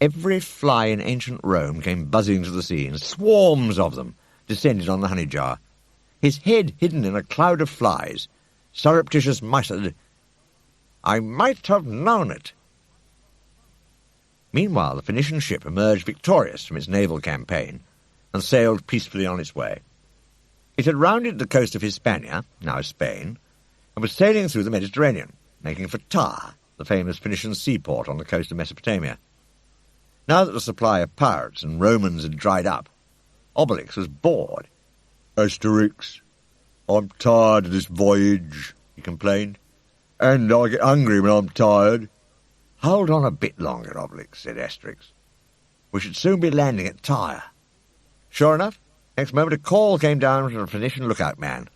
Every fly in ancient Rome came buzzing to the scene. Swarms of them descended on the honey jar, his head hidden in a cloud of flies, surreptitious muttered, "I might have known it." Meanwhile, the Phoenician ship emerged victorious from its naval campaign and sailed peacefully on its way. It had rounded the coast of Hispania, now Spain, and was sailing through the Mediterranean, making for Tyre, the famous Phoenician seaport on the coast of Mesopotamia. Now that the supply of pirates and Romans had dried up, Obliques was bored. "Asterix, I'm tired of this voyage," he complained, "and I get hungry when I'm tired." "Hold on a bit longer, Obliques," said Asterix. "We should soon be landing at Tyre." Sure enough, next moment a call came down from the Phoenician lookout man.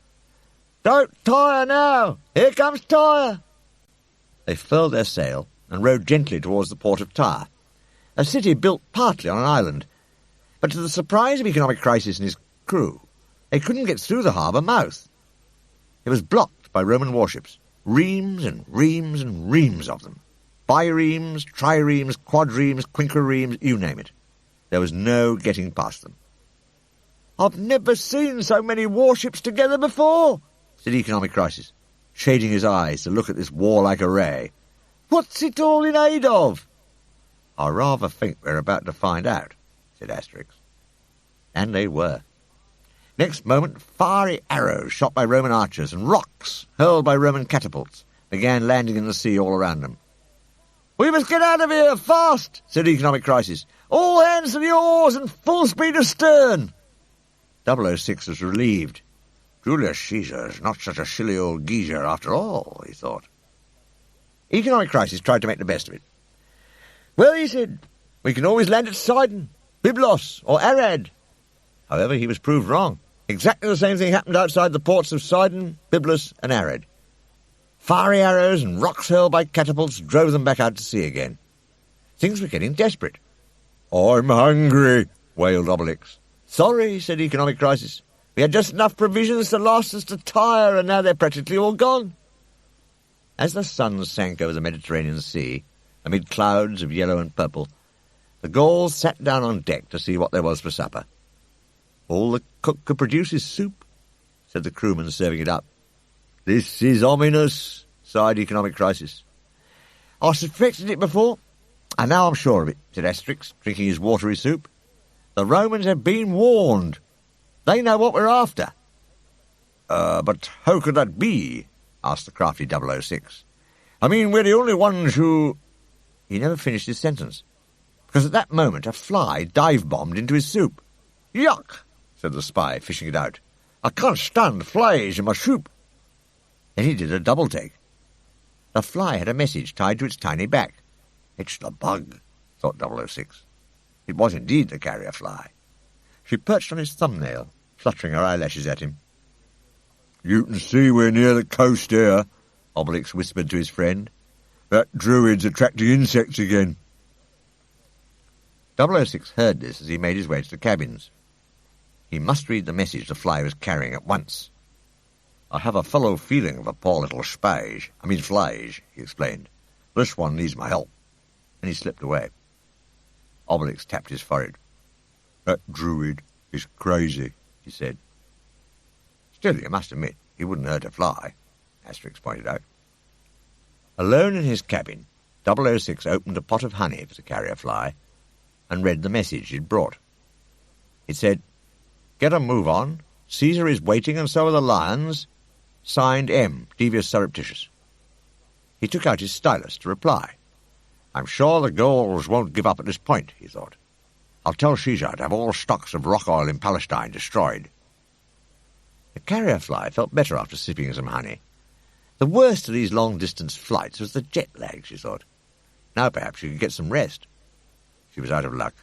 "Don't Tyre now! Here comes Tyre!" They furled their sail and rowed gently towards the port of Tyre, a city built partly on an island. But to the surprise of Economic Crisis and his crew, they couldn't get through the harbour mouth. It was blocked by Roman warships, reams and reams and reams of them. Biremes, triremes, quadremes, quinqueremes, you name it. There was no getting past them. "I've never seen so many warships together before," said Economic Crisis, shading his eyes to look at this warlike array. "What's it all in aid of?" "I rather think we're about to find out," said Asterix. And they were. Next moment, fiery arrows shot by Roman archers and rocks hurled by Roman catapults began landing in the sea all around them. "We must get out of here, fast," said Economic Crisis. "All hands to the oars and full speed astern." 006 was relieved. Julius Caesar's not such a silly old geezer after all, he thought. Economic Crisis tried to make the best of it. "Well," he said, "we can always land at Sidon, Byblos, or Arad." However, he was proved wrong. Exactly the same thing happened outside the ports of Sidon, Byblos, and Arad. Fiery arrows and rocks hurled by catapults drove them back out to sea again. Things were getting desperate. "I'm hungry," wailed Obliques. "Sorry," said Economic Crisis. "We had just enough provisions to last us to Tyre, and now they're practically all gone." As the sun sank over the Mediterranean Sea, amid clouds of yellow and purple, the Gauls sat down on deck to see what there was for supper. "All the cook could produce is soup," said the crewman serving it up. "This is ominous," sighed Economic Crisis. "I suspected it before, and now I'm sure of it," said Asterix, drinking his watery soup. "The Romans have been warned. They know what we're after." But how could that be?" asked the crafty 006. "I mean, we're the only ones who—" He never finished his sentence, because at that moment a fly dive-bombed into his soup. "Yuck!" said the spy, fishing it out. "I can't stand flies in my soup." Then he did a double-take. The fly had a message tied to its tiny back. "It's the bug," thought 006. It was indeed the carrier fly. She perched on his thumbnail, fluttering her eyelashes at him. "You can see we're near the coast here," Obliques whispered to his friend. "That Druid's attracting insects again." 006 heard this as he made his way to the cabins. He must read the message the fly was carrying at once. "I have a fellow feeling for poor little flies, he explained. "This one needs my help." And he slipped away. Obliques tapped his forehead. "That Druid is crazy," he said. "Still, you must admit, he wouldn't hurt a fly," Asterix pointed out. Alone in his cabin, 006 opened a pot of honey for the carrier fly and read the message he'd brought. It said, "Get a move on. Caesar is waiting and so are the lions. Signed M, Devious Surreptitious." He took out his stylus to reply. "I'm sure the Gauls won't give up at this point," he thought. "I'll tell Caesar to have all stocks of rock oil in Palestine destroyed." The carrier fly felt better after sipping some honey. The worst of these long-distance flights was the jet lag, she thought. Now perhaps she could get some rest. She was out of luck.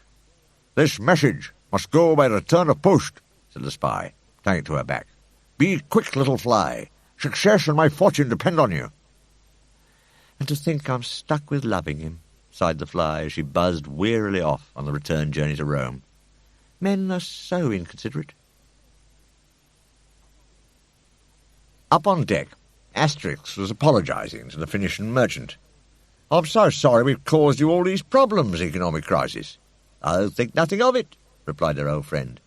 "This message must go by return of post," said the spy, tying it to her back. "Be quick, little fly. Success and my fortune depend on you." "And to think I'm stuck with loving him," sighed the fly as she buzzed wearily off on the return journey to Rome. "Men are so inconsiderate." Up on deck, Asterix was apologising to the Phoenician merchant. "I'm so sorry we've caused you all these problems, Economic Crisis." "I'll think nothing of it," replied their old friend.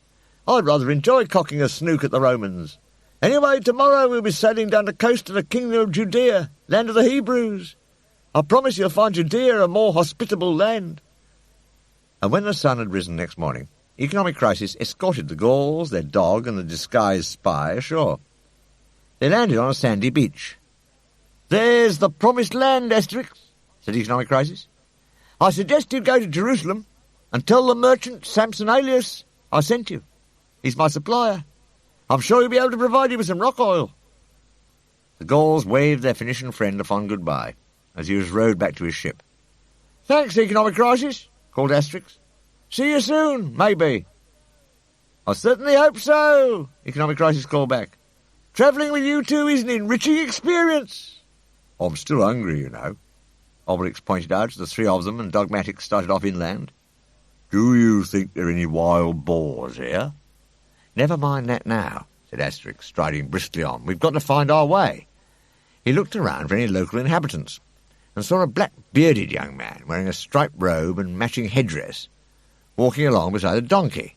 "I'd rather enjoy cocking a snook at the Romans. Anyway, tomorrow we'll be sailing down the coast to the kingdom of Judea, land of the Hebrews. I promise you'll find Judea a more hospitable land. And when the sun had risen next morning, Economic Crisis escorted the Gauls, their dog, and the disguised spy ashore. They landed on a sandy beach. "There's the promised land, Asterix," said Economic Crisis. "I suggest you go to Jerusalem and tell the merchant Samsonalius I sent you. He's my supplier. I'm sure he'll be able to provide you with some rock oil." The Gauls waved their Phoenician friend a fond goodbye as he was rowed back to his ship. "Thanks, Economic Crisis," called Asterix. "See you soon, maybe." "I certainly hope so," Economic Crisis called back. "Travelling with you two is an enriching experience." "I'm still hungry, you know," Obliques pointed out as the three of them and Dogmatix started off inland. "Do you think there are any wild boars here?" "Never mind that now," said Asterix, striding briskly on. "We've got to find our way." He looked around for any local inhabitants and saw a black-bearded young man wearing a striped robe and matching headdress walking along beside a donkey.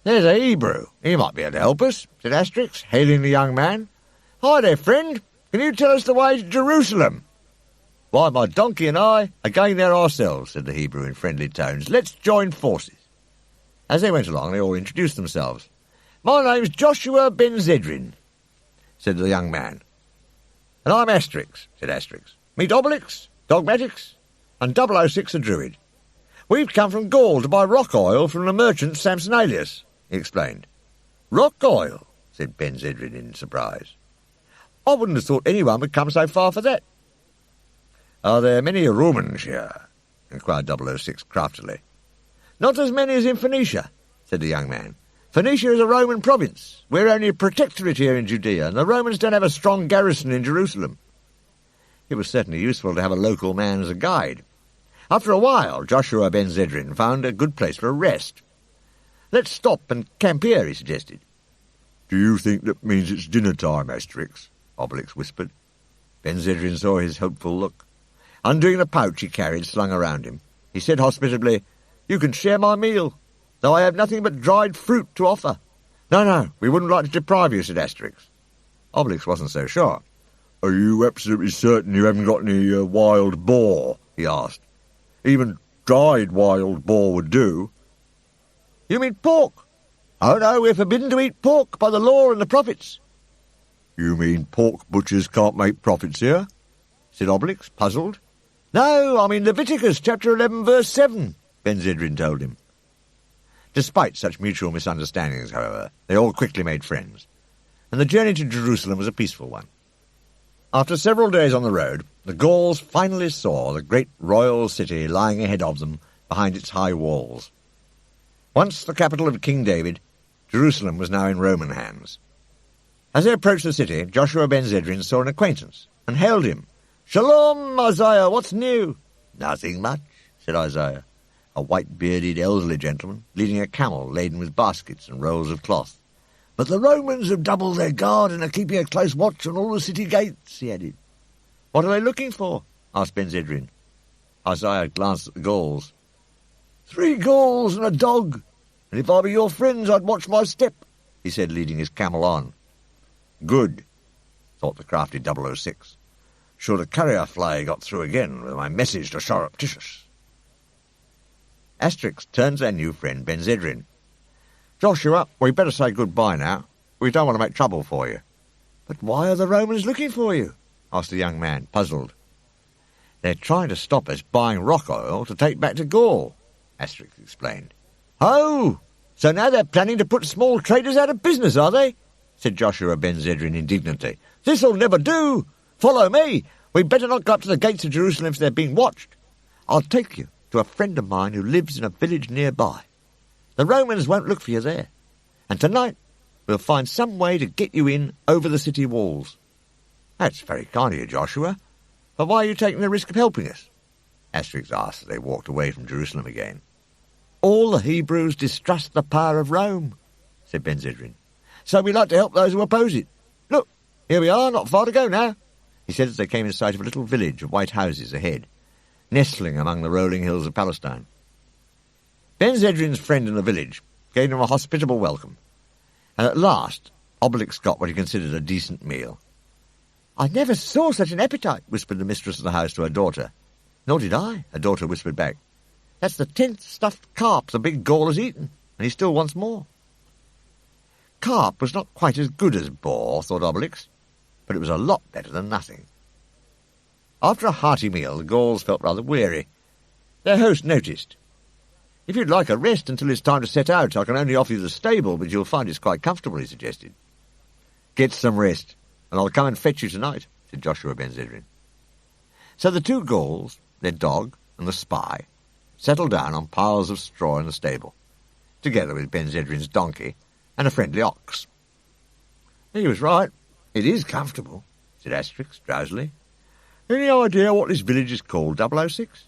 "There's a Hebrew. He might be able to help us," said Asterix, hailing the young man. "Hi there, friend. Can you tell us the way to Jerusalem?" "Why, my donkey and I are going there ourselves," said the Hebrew in friendly tones. "Let's join forces." As they went along, they all introduced themselves. "My name's Joshua Ben Zedrin," said the young man. "And I'm Asterix," said Asterix. "Meet Obliques, Dogmatix, and 006 a Druid. We've come from Gaul to buy rock oil from the merchant Samsonalius," he explained. "Rock oil?" said Ben Zedrin in surprise. "I wouldn't have thought anyone would come so far for that." "Are there many Romans here?" inquired 006 craftily. "Not as many as in Phoenicia," said the young man. "Phoenicia is a Roman province. We're only a protectorate here in Judea, and the Romans don't have a strong garrison in Jerusalem." It was certainly useful to have a local man as a guide. After a while, Joshua Ben Zedrin found a good place for a rest. "Let's stop and camp here," he suggested. "Do you think that means it's dinner time, Asterix?" Obliques whispered. Ben Zedrin saw his hopeful look. Undoing the pouch he carried slung around him, he said hospitably, "You can share my meal, though I have nothing but dried fruit to offer." No, we wouldn't like to deprive you," said Asterix. Obliques wasn't so sure. "Are you absolutely certain you haven't got any wild boar?" he asked. "Even dried wild boar would do." "You mean pork?" "Oh, no, we're forbidden to eat pork by the law and the prophets." "You mean pork butchers can't make profits here?" said Obliques, puzzled. "No, I mean Leviticus chapter 11, verse 7, Ben Zedrin told him. Despite such mutual misunderstandings, however, they all quickly made friends, and the journey to Jerusalem was a peaceful one. After several days on the road, the Gauls finally saw the great royal city lying ahead of them behind its high walls. Once the capital of King David, Jerusalem was now in Roman hands. As they approached the city, Joshua Ben Zedrin saw an acquaintance and hailed him. "Shalom, Isaiah, what's new?" "Nothing much," said Isaiah, a white-bearded elderly gentleman leading a camel laden with baskets and rolls of cloth. "But the Romans have doubled their guard and are keeping a close watch on all the city gates," he added. "What are they looking for?" asked Ben Zedrin. Isaiah glanced at the Gauls. "3 Gauls and a dog, and if I were your friends I'd watch my step," he said, leading his camel on. "Good," thought the crafty 006. "Sure the carrier fly got through again with my message to Surreptitious." Asterix turned to their new friend Ben Zedrin. "Joshua, we'd better say goodbye now. We don't want to make trouble for you." "But why are the Romans looking for you?" asked the young man, puzzled. "They're trying to stop us buying rock oil to take back to Gaul," Asterix explained. "Oh, so now they're planning to put small traders out of business, are they?" said Joshua Ben Zedrin indignantly. "This'll never do. Follow me. We'd better not go up to the gates of Jerusalem if they're being watched. I'll take you to a friend of mine who lives in a village nearby. The Romans won't look for you there, and tonight we'll find some way to get you in over the city walls." "That's very kind of you, Joshua, but why are you taking the risk of helping us?" Asterix asked as they walked away from Jerusalem again. "All the Hebrews distrust the power of Rome," said Ben Zedrin, "so we like to help those who oppose it. Look, here we are, not far to go now," he said as they came in sight of a little village of white houses ahead, nestling among the rolling hills of Palestine. Ben Zedrin's friend in the village gave him a hospitable welcome, and at last Obliques got what he considered a decent meal. "I never saw such an appetite," whispered the mistress of the house to her daughter. "Nor did I," her daughter whispered back. "That's the 10th stuffed carp the big Gaul has eaten, and he still wants more." Carp was not quite as good as boar, thought Obliques, but it was a lot better than nothing. After a hearty meal, the Gauls felt rather weary. Their host noticed. "If you'd like a rest until it's time to set out, I can only offer you the stable, but you'll find it's quite comfortable," he suggested. "Get some rest, and I'll come and fetch you tonight," said Joshua Ben Zedrin. So the two Gauls, their dog and the spy, settled down on piles of straw in the stable, together with Ben Zedrin's donkey and a friendly ox. "He was right. It is comfortable," said Asterix drowsily. "Any idea what this village is called, 006?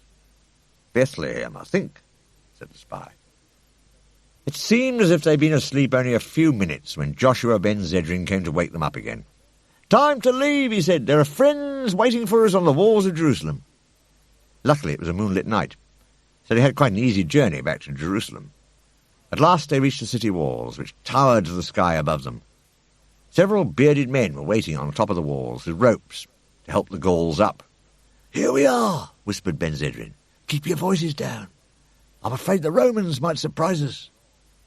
"Bethlehem, I think," said the spy. It seemed as if they'd been asleep only a few minutes when Joshua Ben Zedrin came to wake them up again. "Time to leave," he said. "There are friends waiting for us on the walls of Jerusalem." Luckily it was a moonlit night, so they had quite an easy journey back to Jerusalem. At last they reached the city walls, which towered to the sky above them. Several bearded men were waiting on the top of the walls with ropes to help the Gauls up. "Here we are," whispered Ben Zedrin. "Keep your voices down. I'm afraid the Romans might surprise us."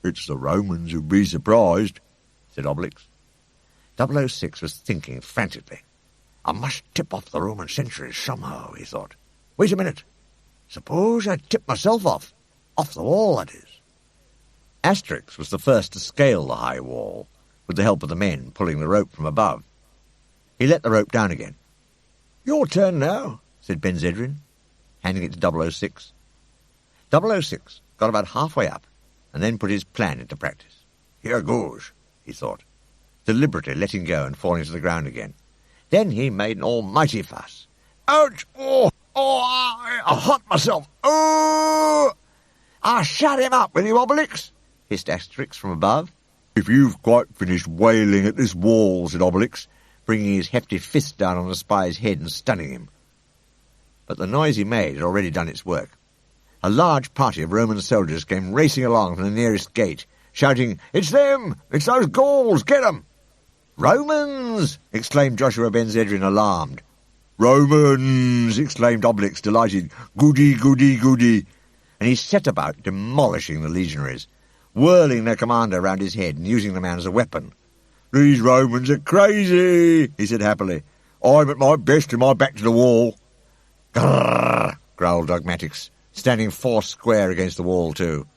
"It's the Romans who'd be surprised," said Obliques. 006 was thinking frantically. "I must tip off the Roman sentries somehow," he thought. "Wait a minute. Suppose I tip myself off the wall, that is." Asterix was the first to scale the high wall, with the help of the men pulling the rope from above. He let the rope down again. "Your turn now," said Ben Zedrin, handing it to 006. 006 got about halfway up, and then put his plan into practice. "Here goes," he thought, deliberately letting go and falling to the ground again. Then he made an almighty fuss. "Ouch! I hurt myself! Oh! Shut him up, will you, Obliques?" hissed Asterix from above. "If you've quite finished wailing at this wall," said Obliques, bringing his hefty fist down on the spy's head and stunning him. But the noise he made had already done its work. A large party of Roman soldiers came racing along from the nearest gate, shouting, "It's them! It's those Gauls! Get 'em!" "Romans!" exclaimed Joshua Ben Zedrin, alarmed. "Romans!" exclaimed Obliques, delighted. "Goody, goody, goody!" And he set about demolishing the legionaries, whirling their commander round his head and using the man as a weapon. "These Romans are crazy," he said happily. "I'm at my best with my back to the wall." "Grrr!" growled Dogmatix, standing 4 square against the wall too.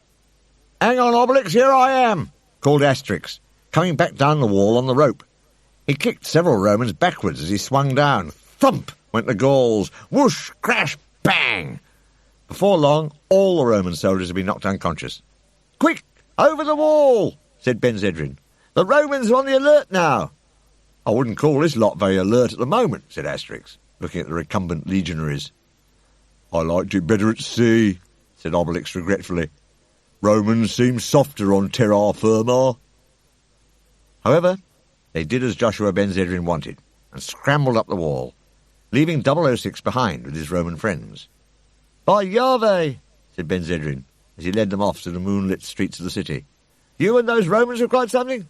"Hang on, Obliques, here I am," called Asterix, coming back down the wall on the rope. He kicked several Romans backwards as he swung down. Thump went the Gauls. Whoosh, crash, bang! Before long, all the Roman soldiers had been knocked unconscious. "Quick, over the wall," said Ben Zedrin. "The Romans are on the alert now." "I wouldn't call this lot very alert at the moment," said Asterix, looking at the recumbent legionaries. "I liked it better at sea," said Obliques regretfully. "Romans seem softer on terra firma." However, they did as Joshua Ben Zedrin wanted, and scrambled up the wall, leaving 006 behind with his Roman friends. "By Yahweh," said Ben Zedrin, as he led them off to the moonlit streets of the city. "You and those Romans were quite something.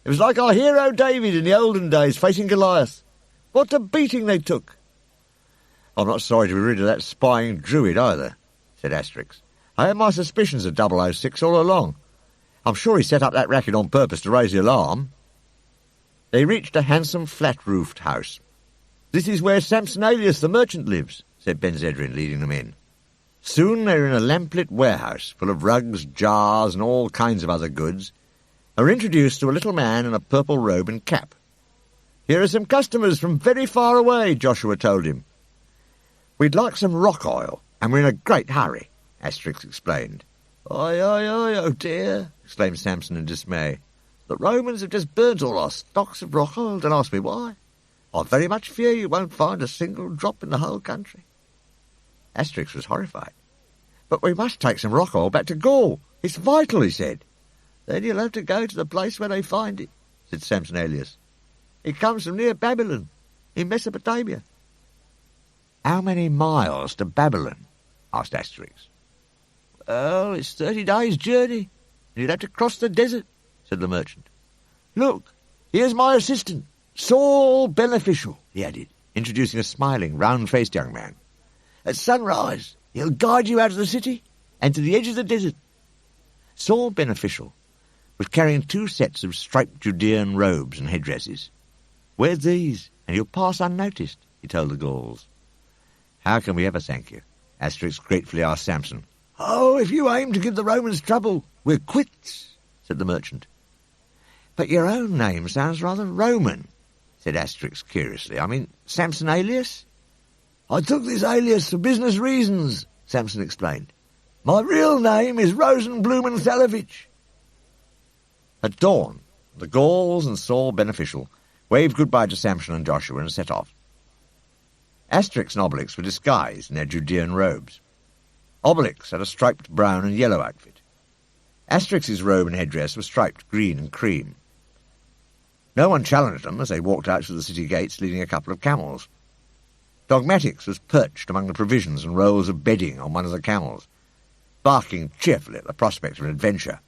It was like our hero David in the olden days facing Goliath. What a beating they took." "I'm not sorry to be rid of that spying Druid either," said Asterix. "I had my suspicions of 006 all along. I'm sure he set up that racket on purpose to raise the alarm." They reached a handsome flat-roofed house. "This is where Sampsonalius the merchant lives," said Ben Zedrin, leading them in. Soon they were in a lamplit warehouse full of rugs, jars, and all kinds of other goods, and were introduced to a little man in a purple robe and cap. "Here are some customers from very far away," Joshua told him. "We'd like some rock oil, and we're in a great hurry," Asterix explained. "Aye, oh dear," exclaimed Samson in dismay. "The Romans have just burnt all our stocks of rock oil. Don't ask me why. I very much fear you won't find a single drop in the whole country." Asterix was horrified. "But we must take some rock oil back to Gaul. It's vital," he said. "Then you'll have to go to the place where they find it," said Sampsonalius. "It comes from near Babylon, in Mesopotamia." "How many miles to Babylon?" asked Asterix. "Well, it's 30 days' journey, and you'd have to cross the desert," said the merchant. "Look, Here's my assistant, Saul Beneficial, he added, introducing a smiling, round-faced young man. At sunrise, he'll guide you out of the city and to the edge of the desert. Saul Beneficial was carrying 2 sets of striped Judean robes and headdresses. Wear these, and you'll pass unnoticed, he told the Gauls. How can we ever thank you? Asterix gratefully asked Samson. Oh, if you aim to give the Romans trouble, we're quits, said the merchant. But your own name sounds rather Roman, said Asterix curiously. I mean, Samson alias? I took this alias for business reasons, Samson explained. My real name is Rosenblumenthelovich. At dawn, the Gauls and Saul Beneficial waved goodbye to Samson and Joshua and set off. Asterix and Obliques were disguised in their Judean robes. Obliques had a striped brown and yellow outfit. Asterix's robe and headdress were striped green and cream. No one challenged them as they walked out through the city gates leading a couple of camels. Dogmatix was perched among the provisions and rolls of bedding on one of the camels, barking cheerfully at the prospect of an adventure.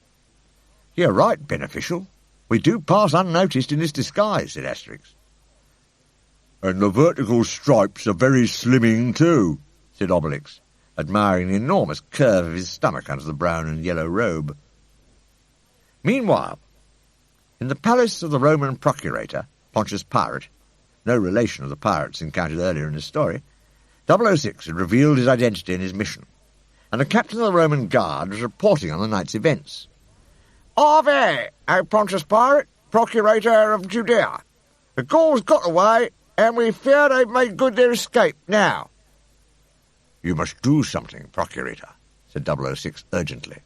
You're right, Beneficial. We do pass unnoticed in this disguise, said Asterix. And the vertical stripes are very slimming too, said Obliques, admiring the enormous curve of his stomach under the brown and yellow robe. Meanwhile, in the palace of the Roman procurator, Pontius Pilate, no relation of the pirates encountered earlier in his story, 006 had revealed his identity and his mission, and the captain of the Roman guard was reporting on the night's events. Ave, O Pontius Pilate, procurator of Judea. The Gauls got away, and we fear they've made good their escape now. You must do something, procurator, said 006 urgently.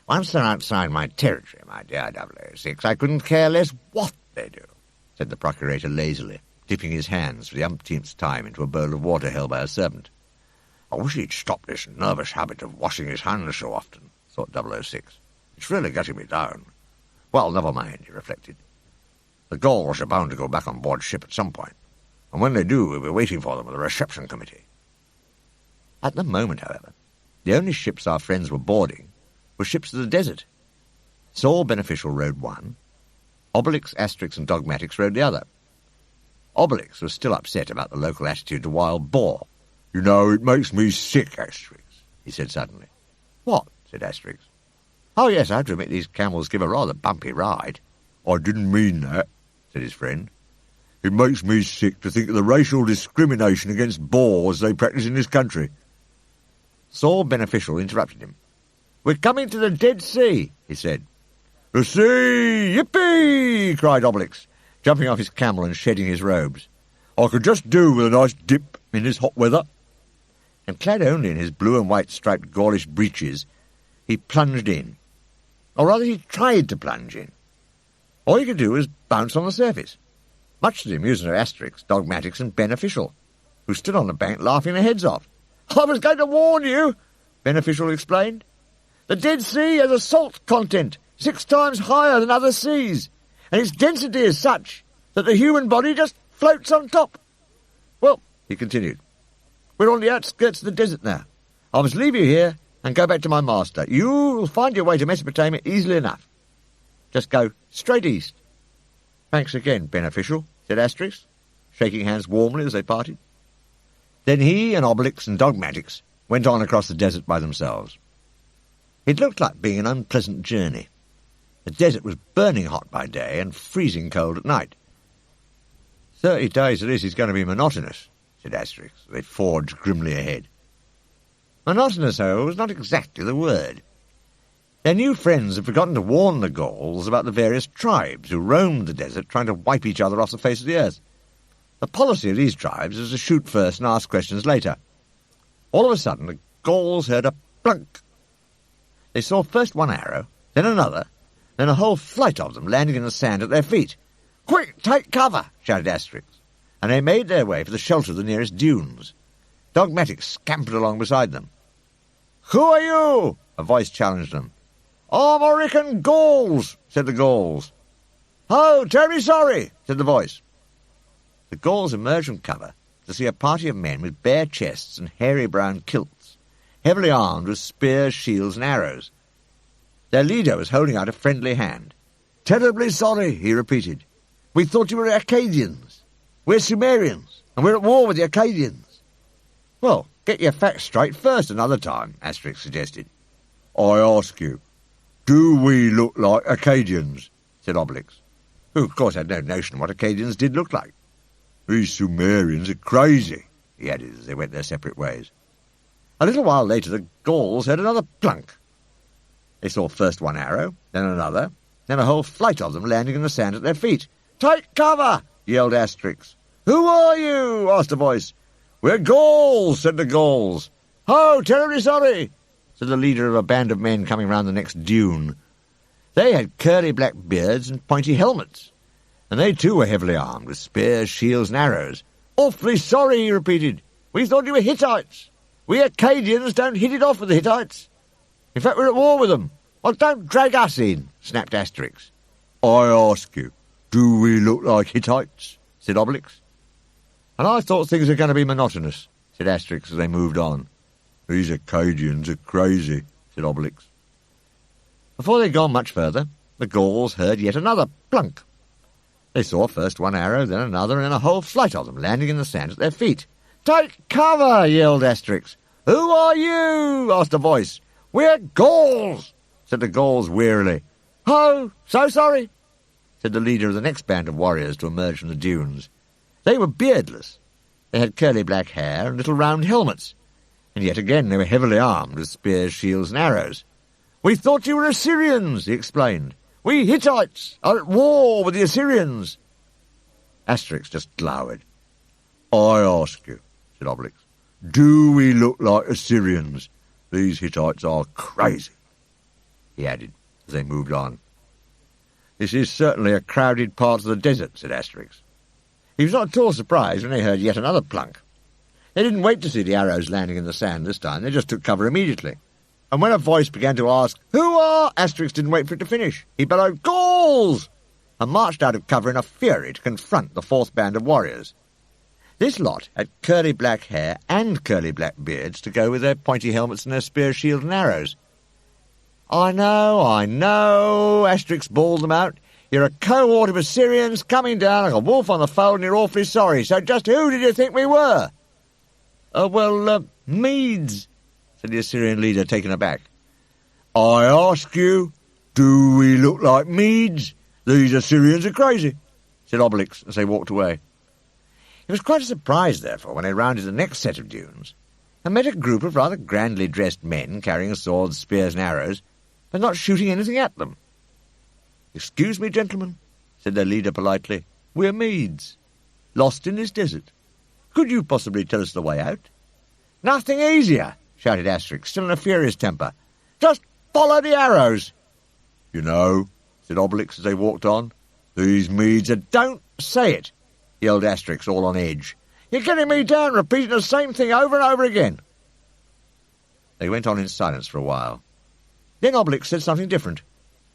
Once they're outside my territory, my dear 006, I couldn't care less what they do, said the procurator lazily, dipping his hands for the umpteenth time into a bowl of water held by a servant. I wish he'd stop this nervous habit of washing his hands so often, thought 006. It's really getting me down. Well, never mind, he reflected. The Gauls are bound to go back on board ship at some point, and when they do, we'll be waiting for them with a reception committee. At the moment, however, the only ships our friends were boarding were ships of the desert. Saul Beneficial rowed one, Obliques, Asterix, and Dogmatix rowed the other. Obliques was still upset about the local attitude to wild boar. You know, it makes me sick, Asterix, he said suddenly. What? Said Asterix. Oh, yes, I have to admit these camels give a rather bumpy ride. I didn't mean that, said his friend. It makes me sick to think of the racial discrimination against boars they practice in this country. Saul Beneficial interrupted him. We're coming to the Dead Sea, he said. The sea! Yippee! Cried Obliques, jumping off his camel and shedding his robes. I could just do with a nice dip in this hot weather. And clad only in his blue and white striped Gaulish breeches, he plunged in. Or rather, he tried to plunge in. All he could do was bounce on the surface, much to the amusement of Asterix, Dogmatix, and Beneficial, who stood on the bank laughing their heads off. I was going to warn you, Beneficial explained. The Dead Sea has a salt content 6 times higher than other seas, and its density is such that the human body just floats on top. Well, he continued, we're on the outskirts of the desert now. I must leave you here and go back to my master. You'll find your way to Mesopotamia easily enough. Just go straight east. Thanks again, Beneficial, said Asterix, shaking hands warmly as they parted. Then he and Obliques and Dogmatix went on across the desert by themselves. It looked like being an unpleasant journey. The desert was burning hot by day and freezing cold at night. 30 days of this is going to be monotonous, said Asterix, as they forged grimly ahead. Monotonous, however, was not exactly the word. Their new friends had forgotten to warn the Gauls about the various tribes who roamed the desert trying to wipe each other off the face of the earth. The policy of these tribes was to shoot first and ask questions later. All of a sudden, the Gauls heard a plunk. They saw first one arrow, then another, then a whole flight of them landing in the sand at their feet. Quick, take cover, shouted Asterix, and they made their way for the shelter of the nearest dunes. Dogmatic scampered along beside them. Who are you? A voice challenged them. Armorican Gauls, said the Gauls. Oh, terribly sorry, said the voice. The Gauls emerged from cover to see a party of men with bare chests and hairy brown kilts, heavily armed with spears, shields, and arrows. Their leader was holding out a friendly hand. terribly sorry," he repeated. "We thought you were Acadians. We're Sumerians, and we're at war with the Acadians." "Well, get your facts straight first another time," Asterix suggested. "I ask you, do we look like Acadians?" said Obliques, who of course had no notion what Acadians did look like. "These Sumerians are crazy," he added as they went their separate ways. A little while later the Gauls heard another plunk. They saw first one arrow, then another, then a whole flight of them landing in the sand at their feet. "Take cover!" yelled Asterix. "Who are you?" asked a voice. "We're Gauls," said the Gauls. "Oh, terribly sorry," said the leader of a band of men coming round the next dune. They had curly black beards and pointy helmets, and they too were heavily armed with spears, shields, and arrows. "Awfully sorry," he repeated. "We thought you were Hittites. We Acadians don't hit it off with the Hittites. In fact, we're at war with them." "Well, don't drag us in," snapped Asterix. "I ask you, do we look like Hittites?" said Obliques. "And I thought things were going to be monotonous," said Asterix as they moved on. "These Acadians are crazy," said Obliques. Before they'd gone much further, the Gauls heard yet another plunk. They saw first one arrow, then another, and then a whole flight of them landing in the sand at their feet. "Take cover!" yelled Asterix. "Who are you?" asked a voice. "We're Gauls," said the Gauls wearily. "Oh, so sorry," said the leader of the next band of warriors to emerge from the dunes. They were beardless. They had curly black hair and little round helmets, and yet again they were heavily armed with spears, shields, and arrows. "We thought you were Assyrians," he explained. "We Hittites are at war with the Assyrians." Asterix just glowered. "I ask you," said Obliques, "do we look like Assyrians? These Hittites are crazy," he added as they moved on. "This is certainly a crowded part of the desert," said Asterix. He was not at all surprised when they heard yet another plunk. They didn't wait to see the arrows landing in the sand this time. They just took cover immediately. And when a voice began to ask, "Who are?" Asterix didn't wait for it to finish. He bellowed, "Gauls!" and marched out of cover in a fury to confront the fourth band of warriors. This lot had curly black hair and curly black beards to go with their pointy helmets and their spears, shields, and arrows. I know," Asterix bawled them out. "You're a cohort of Assyrians coming down like a wolf on the fold, and you're awfully sorry. So just who did you think we were?" Medes," said the Assyrian leader, taken aback. "I ask you, do we look like Medes? These Assyrians are crazy," said Obliques as they walked away. It was quite a surprise, therefore, when they rounded the next set of dunes and met a group of rather grandly dressed men carrying swords, spears, and arrows, but not shooting anything at them. "Excuse me, gentlemen," said their leader politely. "We're Medes, lost in this desert. Could you possibly tell us the way out?" "Nothing easier," shouted Asterix, still in a furious temper. "Just follow the arrows." "You know," said Obliques as they walked on, "these Medes are—" "Don't say it," yelled Asterix, all on edge. "You're getting me down, repeating the same thing over and over again." They went on in silence for a while. Then Obliques said something different.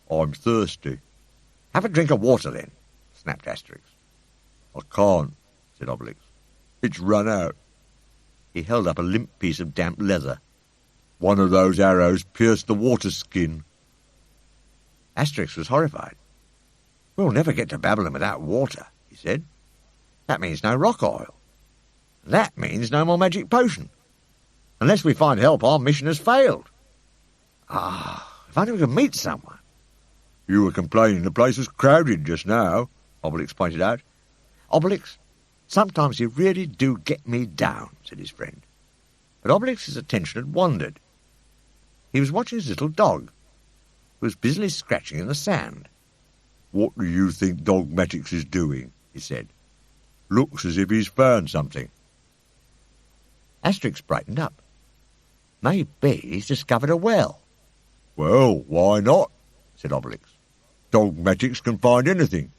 "I'm thirsty." "Have a drink of water, then," snapped Asterix. "I can't," said Obliques. "It's run out." He held up a limp piece of damp leather. "One of those arrows pierced the water skin." Asterix was horrified. "We'll never get to Babylon without water," he said. "That means no rock oil. That means no more magic potion. Unless we find help, our mission has failed. If only we could meet someone." "You were complaining the place was crowded just now," Obliques pointed out. "Obliques, sometimes you really do get me down," said his friend. But Obliques' attention had wandered. He was watching his little dog, who was busily scratching in the sand. "What do you think Dogmatix is doing?" he said. "Looks as if he's found something." Asterix brightened up. "Maybe he's discovered a well." "Well, why not?" said Obliques. "Dogmatix can find anything.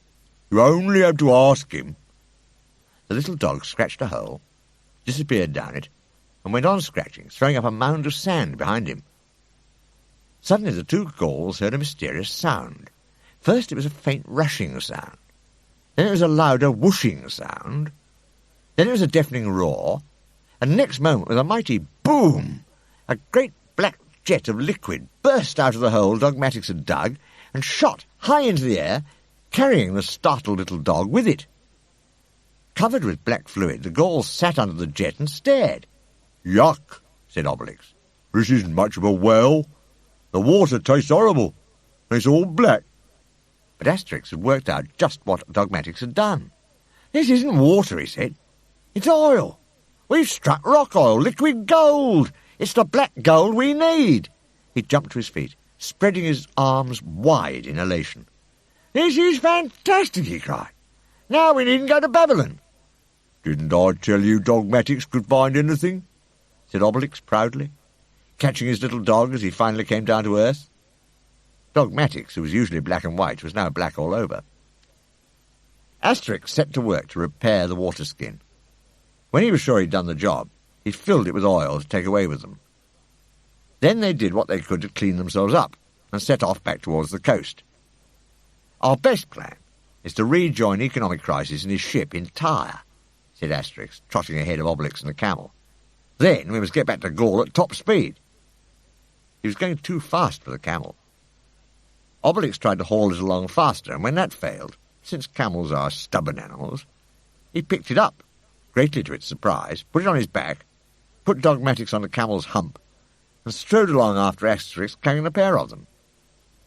You only have to ask him." The little dog scratched a hole, disappeared down it, and went on scratching, throwing up a mound of sand behind him. Suddenly the two Gauls heard a mysterious sound. First it was a faint rushing sound. Then it was a louder whooshing sound. Then it was a deafening roar. And the next moment, with a mighty boom, a great black jet of liquid burst out of the hole Dogmatix had dug and shot high into the air, carrying the startled little dog with it. Covered with black fluid, the Gaul sat under the jet and stared. "Yuck," said Obliques. "This isn't much of a well. The water tastes horrible, and it's all black." But Asterix had worked out just what Dogmatix had done. "This isn't water," he said. "It's oil. We've struck rock oil, liquid gold. It's the black gold we need." He jumped to his feet, spreading his arms wide in elation. "This is fantastic," he cried. "Now we needn't go to Babylon." "Didn't I tell you Dogmatix could find anything?" said Obliques proudly, catching his little dog as he finally came down to earth. Dogmatix, who was usually black and white, was now black all over. Asterix set to work to repair the water skin. When he was sure he'd done the job, he filled it with oil to take away with them. Then they did what they could to clean themselves up and set off back towards the coast. "Our best plan is to rejoin Economic Crisis in his ship in Tyre," said Asterix, trotting ahead of Obliques and the camel. "Then we must get back to Gaul at top speed." He was going too fast for the camel. Obliques tried to haul it along faster, and when that failed, since camels are stubborn animals, he picked it up, greatly to its surprise, put it on his back, put Dogmatix on the camel's hump, and strode along after Asterix, carrying a pair of them.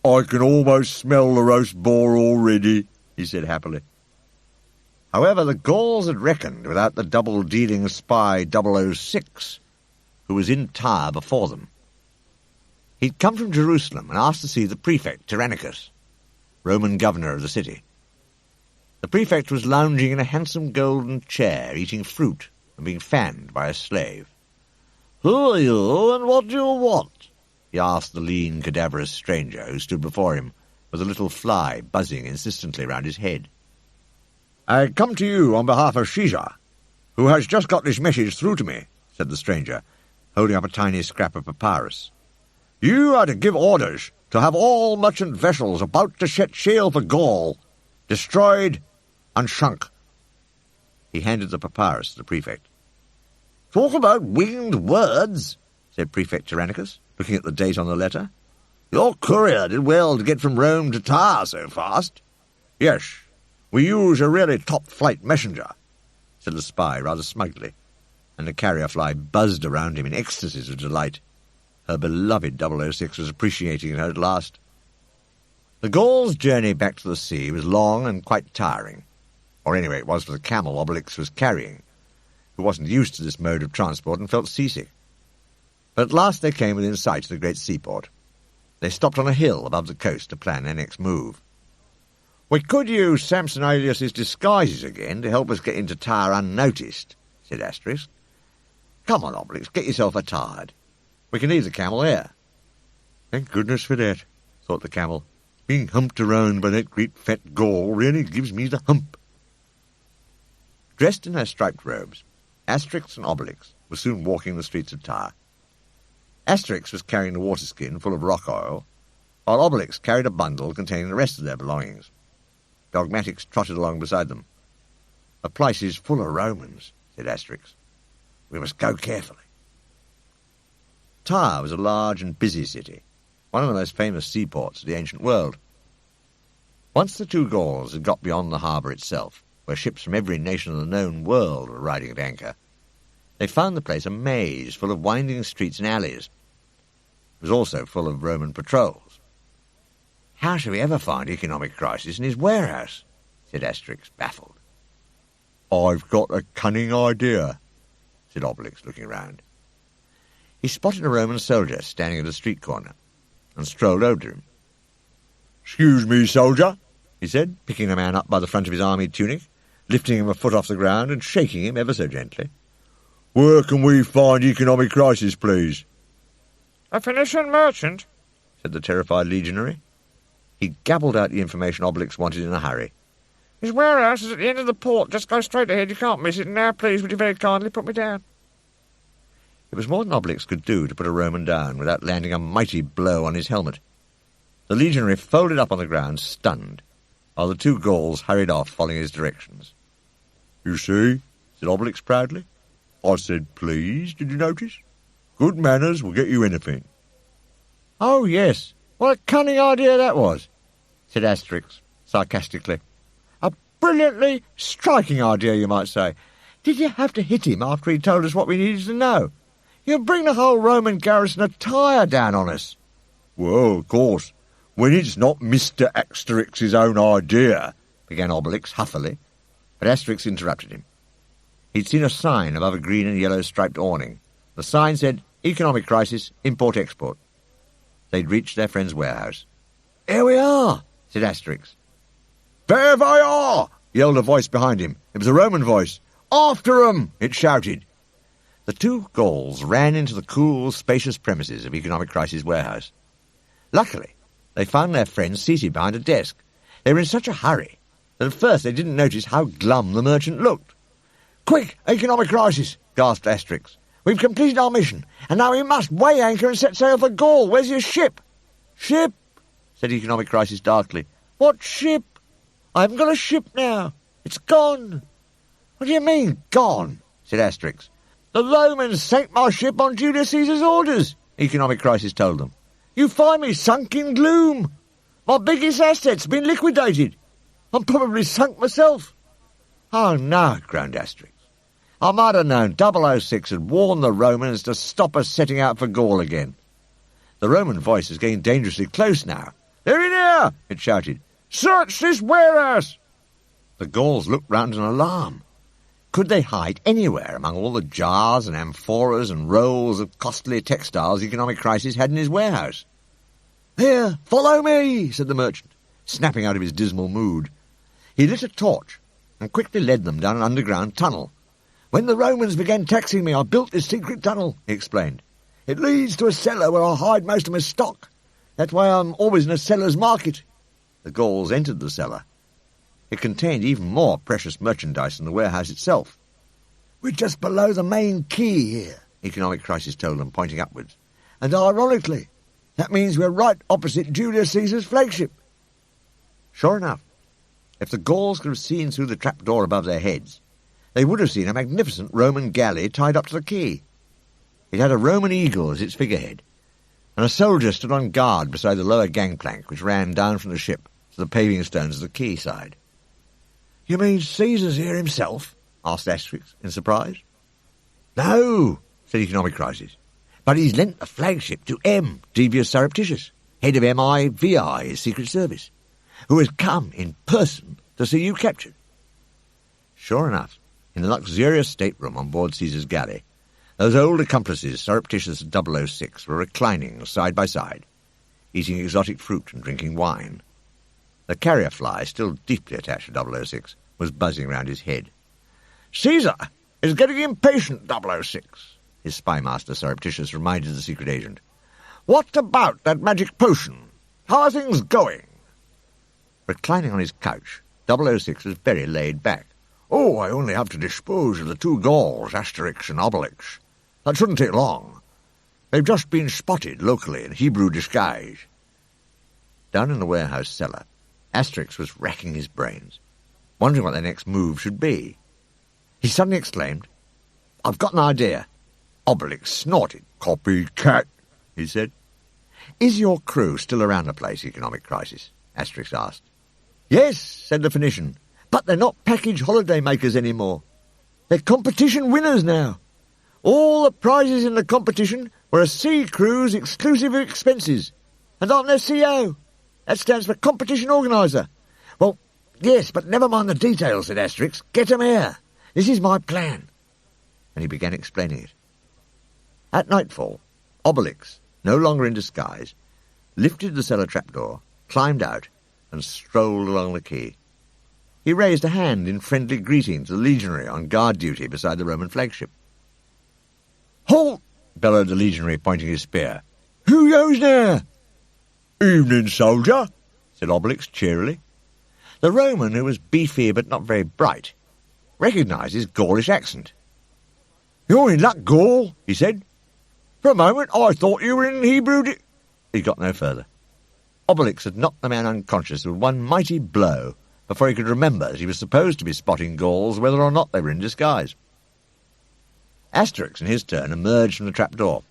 "I can almost smell the roast boar already," he said happily. However, the Gauls had reckoned without the double-dealing spy 006, who was in Tyre before them. He'd come from Jerusalem and asked to see the prefect Tyrannicus, Roman governor of the city. The prefect was lounging in a handsome golden chair, eating fruit and being fanned by a slave. "Who are you, and what do you want?" he asked the lean, cadaverous stranger who stood before him with a little fly buzzing insistently round his head. "I come to you on behalf of Caesar, who has just got this message through to me," said the stranger, holding up a tiny scrap of papyrus. "You are to give orders to have all merchant vessels about to set sail for Gaul destroyed and sunk." He handed the papyrus to the prefect. "Talk about winged words," said Prefect Tyrannicus, looking at the date on the letter. "Your courier did well to get from Rome to Tyre so fast." "Yes, we use a really top-flight messenger," said the spy rather smugly, and the carrier-fly buzzed around him in ecstasies of delight. Her beloved 006 was appreciating her at last. The Gaul's journey back to the sea was long and quite tiring, or anyway it was for the camel Obliques was carrying, who wasn't used to this mode of transport and felt seasick. But at last they came within sight of the great seaport. They stopped on a hill above the coast to plan their next move. "We could use Samson Alias's disguises again to help us get into Tyre unnoticed," said Asterix. "Come on, Obliques, get yourself attired. We can leave the camel here." "Thank goodness for that," thought the camel. "Being humped around by that great fat Gaul really gives me the hump." Dressed in their striped robes, Asterix and Obliques were soon walking the streets of Tyre. Asterix was carrying the water skin full of rock oil, while Obliques carried a bundle containing the rest of their belongings. Dogmatix trotted along beside them. "The place is full of Romans," said Asterix. "We must go carefully." Tyre was a large and busy city, one of the most famous seaports of the ancient world. Once the two Gauls had got beyond the harbour itself, where ships from every nation of the known world were riding at anchor, they found the place a maze full of winding streets and alleys. It was also full of Roman patrols. "How shall we ever find Economic Crisis in his warehouse?" said Asterix, baffled. "I've got a cunning idea," said Obliques, looking round. He spotted a Roman soldier standing at a street corner and strolled over to him. "Excuse me, soldier," he said, picking the man up by the front of his army tunic, lifting him a foot off the ground and shaking him ever so gently. "Where can we find Economic Crisis, please?" "A Phoenician merchant," said the terrified legionary. He gabbled out the information Obliques wanted in a hurry. "His warehouse is at the end of the port. Just go straight ahead. You can't miss it. And now, please, would you very kindly put me down?" It was more than Obliques could do to put a Roman down without landing a mighty blow on his helmet. The legionary folded up on the ground, stunned, while the two Gauls hurried off, following his directions. "You see," said Obliques proudly. "I said please, did you notice? Good manners will get you anything." "Oh, yes, what a cunning idea that was," said Asterix, sarcastically. "A brilliantly striking idea, you might say. Did you have to hit him after he told us what we needed to know? You'll bring the whole Roman garrison a tire down on us." "Well, of course, when it's not Mr. Asterix's own idea," began Obliques huffily, but Asterix interrupted him. He'd seen a sign above a green and yellow striped awning. The sign said, "Economic crisis, import-export." They'd reached their friend's warehouse. "Here we are," said Asterix. "There they are!" yelled a voice behind him. It was a Roman voice. "After 'em!" it shouted. The two Gauls ran into the cool, spacious premises of Economic Crisis warehouse. Luckily, they found their friends seated behind a desk. They were in such a hurry that at first they didn't notice how glum the merchant looked. "Quick, Economic Crisis!" gasped Asterix. "We've completed our mission, and now we must weigh anchor and set sail for Gaul. Where's your ship?" "Ship?" said Economic Crisis darkly. "What ship? I haven't got a ship now. It's gone." "What do you mean, gone?" said Asterix. "The Romans sank my ship on Julius Caesar's orders," Economic Crisis told them. "You find me sunk in gloom. My biggest asset's been liquidated. I'm probably sunk myself." "Oh, no," groaned Asterix. "I might have known 006 had warned the Romans to stop us setting out for Gaul again." The Roman voice is getting dangerously close now. "They're in here!" it shouted. "Search this warehouse!" The Gauls looked round in alarm. Could they hide anywhere among all the jars and amphoras and rolls of costly textiles Economic Crisis had in his warehouse? "Here, follow me," said the merchant, snapping out of his dismal mood. He lit a torch and quickly led them down an underground tunnel. "When the Romans began taxing me, I built this secret tunnel," he explained. "It leads to a cellar where I hide most of my stock. That's why I'm always in a seller's market." The Gauls entered the cellar. It contained even more precious merchandise than the warehouse itself. "We're just below the main quay here," Economic Crisis told them, pointing upwards. "And ironically, that means we're right opposite Julius Caesar's flagship." Sure enough, if the Gauls could have seen through the trapdoor above their heads, they would have seen a magnificent Roman galley tied up to the quay. It had a Roman eagle as its figurehead, and a soldier stood on guard beside the lower gangplank which ran down from the ship to the paving stones of the quay side. "You mean Caesar's here himself?" asked Asterix in surprise. "No," said Economic Crisis, "but he's lent the flagship to M. Devious Surreptitious, head of MIVI, his secret service, who has come in person to see you captured." Sure enough, in the luxurious stateroom on board Caesar's galley, those old accomplices, Surreptitious and 006, were reclining side by side, eating exotic fruit and drinking wine. The carrier fly, still deeply attached to 006, was buzzing round his head. "Caesar is getting impatient, 006, his spymaster Surreptitious reminded the secret agent. "What about that magic potion? How are things going?" Reclining on his couch, 006 was very laid back. "Oh, I only have to dispose of the two Gauls, Asterix and Obliques. That shouldn't take long. They've just been spotted locally in Hebrew disguise." Down in the warehouse cellar, Asterix was racking his brains, wondering what their next move should be. He suddenly exclaimed, "I've got an idea." Obliques snorted. "Copycat," he said. "Is your crew still around the place, Economic Crisis?" Asterix asked. "Yes," said the Phoenician, "but they're not package holiday makers anymore. They're competition winners now. All the prizes in the competition were a sea cruise exclusive of expenses. And I'm their CO. That stands for Competition Organiser." "Well, yes, but never mind the details," said Asterix. "Get 'em here. This is my plan." And he began explaining it. At nightfall, Obliques, no longer in disguise, lifted the cellar trapdoor, climbed out, and strolled along the quay. He raised a hand in friendly greeting to the legionary on guard duty beside the Roman flagship. "Halt!" bellowed the legionary, pointing his spear. "Who goes there?" "Evening, soldier," said Obliques cheerily. The Roman, who was beefy but not very bright, recognised his Gaulish accent. "You're in luck, Gaul," he said. "For a moment I thought you were in Hebrew He got no further. Obliques had knocked the man unconscious with one mighty blow before he could remember that he was supposed to be spotting Gauls whether or not they were in disguise. Asterix, in his turn, emerged from the trapdoor,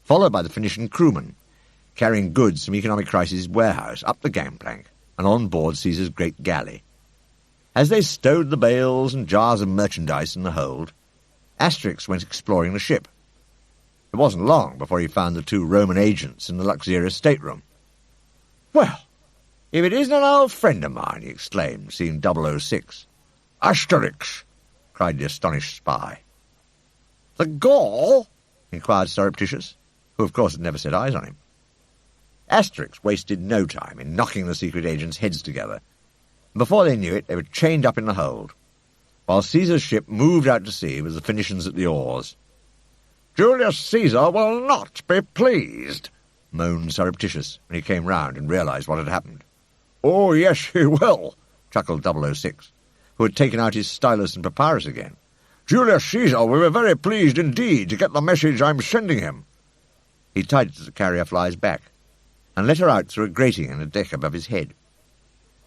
followed by the Phoenician crewman, carrying goods from Economic Crisis' warehouse up the gangplank and on board Caesar's great galley. As they stowed the bales and jars of merchandise in the hold, Asterix went exploring the ship. It wasn't long before he found the 2 Roman agents in the luxurious stateroom. "Well, if it isn't an old friend of mine," he exclaimed, seeing 006. "Asterix!" cried the astonished spy. "The Gaul?" inquired Surreptitious, who of course had never set eyes on him. Asterix wasted no time in knocking the secret agents' heads together, and before they knew it they were chained up in the hold, while Caesar's ship moved out to sea with the Phoenicians at the oars. "Julius Caesar will not be pleased," moaned Surreptitious when he came round and realized what had happened. "Oh, yes, he will," chuckled 006, who had taken out his stylus and papyrus again. "Julius Caesar will be very pleased indeed to get the message I'm sending him." He tied it to the carrier fly's back, and let her out through a grating in the deck above his head.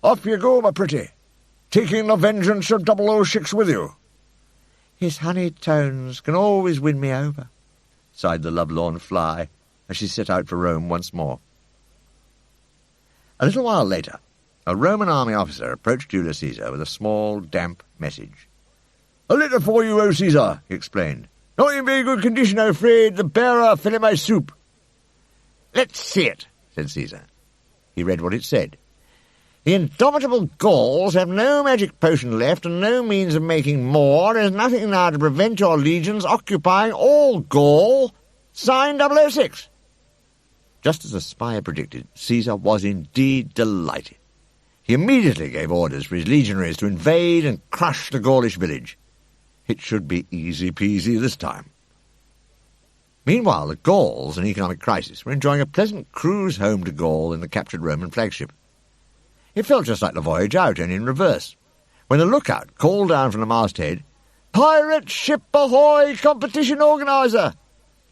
"Off you go, my pretty, taking the vengeance of 006 with you." "His honeyed tones can always win me over," sighed the lovelorn fly, as she set out for Rome once more. A little while later, a Roman army officer approached Julius Caesar with a small, damp message. "A letter for you, O Caesar," he explained. "Not in very good condition, I'm afraid. The bearer fell in my soup." "Let's see it," said Caesar. He read what it said. "The indomitable Gauls have no magic potion left and no means of making more. There is nothing now to prevent your legions occupying all Gaul. Signed 006. Just as the spy had predicted, Caesar was indeed delighted. He immediately gave orders for his legionaries to invade and crush the Gaulish village. It should be easy-peasy this time. Meanwhile, the Gauls, in economic crisis, were enjoying a pleasant cruise home to Gaul in the captured Roman flagship. It felt just like the voyage out, only in reverse, when the lookout called down from the masthead, "Pirate ship ahoy, competition organiser!"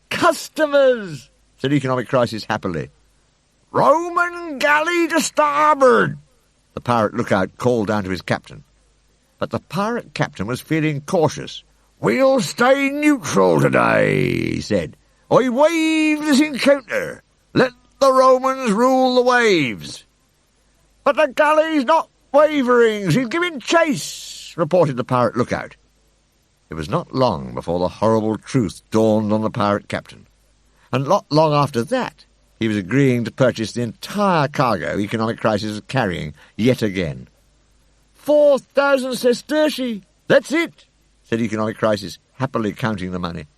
"Customers!" said economic crisis happily. "Roman galley to starboard!" the pirate lookout called down to his captain. But the pirate captain was feeling cautious. "We'll stay neutral today," he said. "I waive this encounter. Let the Romans rule the waves." "But the galley's not wavering. She's giving chase," reported the pirate lookout. It was not long before the horrible truth dawned on the pirate captain, and not long after that he was agreeing to purchase the entire cargo economic crisis was carrying yet again. 4,000 sestertii, that's it," said economic crisis, happily counting the money.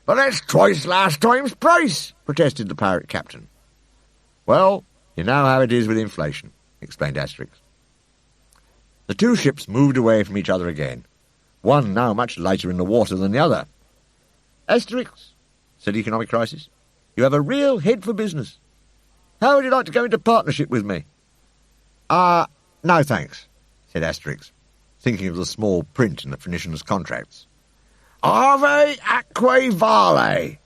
"But that's twice last time's price," protested the pirate captain. "Well, you know how it is with inflation," explained Asterix. The 2 ships moved away from each other again, one now much lighter in the water than the other. "Asterix," said economic crisis, "you have a real head for business. How would you like to go into partnership with me?" No thanks," said Asterix, thinking of the small print in the Phoenicians' contracts. "Ave aquae vale,"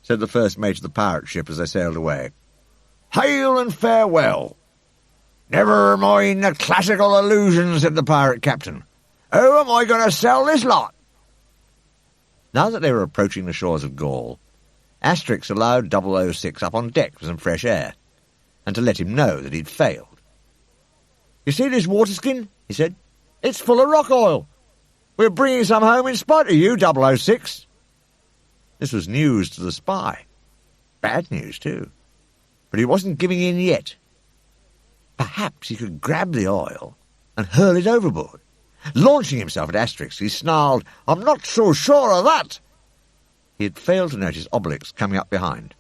said the first mate of the pirate ship as they sailed away. "Hail and farewell." "Never mind the classical allusions," said the pirate captain. "How am I going to sell this lot?" Now that they were approaching the shores of Gaul, Asterix allowed 006 up on deck for some fresh air, and to let him know that he'd failed. "You see this water skin?" he said. "It's full of rock oil. We're bringing some home in spite of you, 006. This was news to the spy. Bad news, too. But he wasn't giving in yet. Perhaps he could grab the oil and hurl it overboard. Launching himself at Asterix, he snarled, "I'm not so sure of that." He had failed to notice Obliques coming up behind.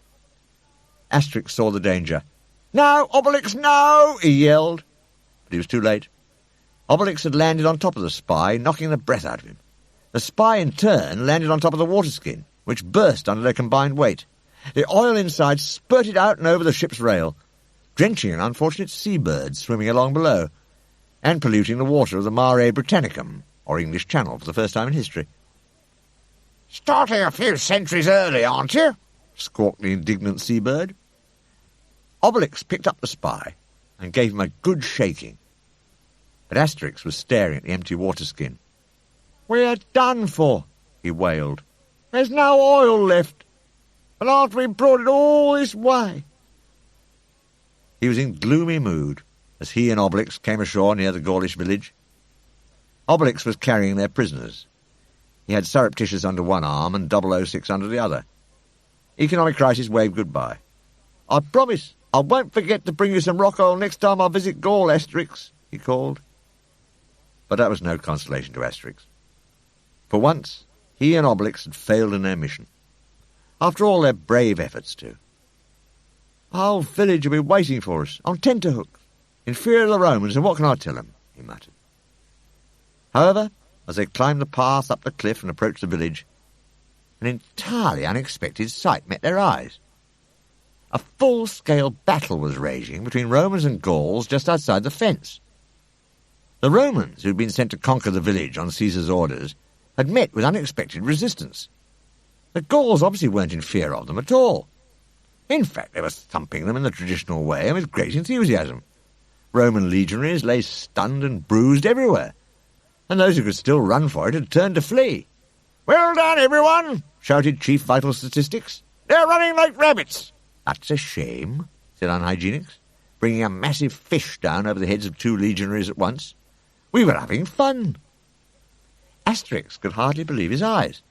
Asterix saw the danger. "No, Obliques, no!" he yelled. But he was too late. Obliques had landed on top of the spy, knocking the breath out of him. The spy, in turn, landed on top of the water skin, which burst under their combined weight. The oil inside spurted out and over the ship's rail, drenching an unfortunate seabird swimming along below, and polluting the water of the Mare Britannicum, or English Channel, for the first time in history. "Starting a few centuries early, aren't you?" squawked the indignant seabird. Obliques picked up the spy and gave him a good shaking. But Asterix was staring at the empty water skin. "We're done for," he wailed. "There's no oil left. And after we brought it all this way." He was in gloomy mood, as he and Obliques came ashore near the Gaulish village. Obliques was carrying their prisoners. He had Surreptitious under one arm and 006 under the other. Economic Crisis waved goodbye. "I promise I won't forget to bring you some rock oil next time I visit Gaul, Asterix," he called. But that was no consolation to Asterix. For once, he and Obliques had failed in their mission. After all their brave efforts to. "The whole village will be waiting for us, on tenterhooks, in fear of the Romans, and what can I tell them?" he muttered. However, as they climbed the path up the cliff and approached the village, an entirely unexpected sight met their eyes. A full-scale battle was raging between Romans and Gauls just outside the fence. The Romans, who'd been sent to conquer the village on Caesar's orders, had met with unexpected resistance. The Gauls obviously weren't in fear of them at all. In fact, they were thumping them in the traditional way and with great enthusiasm. Roman legionaries lay stunned and bruised everywhere, and those who could still run for it had turned to flee. "Well done, everyone!" shouted Chief Vital Statistics. "They're running like rabbits." "That's a shame," said Unhygienics, bringing a massive fish down over the heads of 2 legionaries at once. "We were having fun." Asterix could hardly believe his eyes.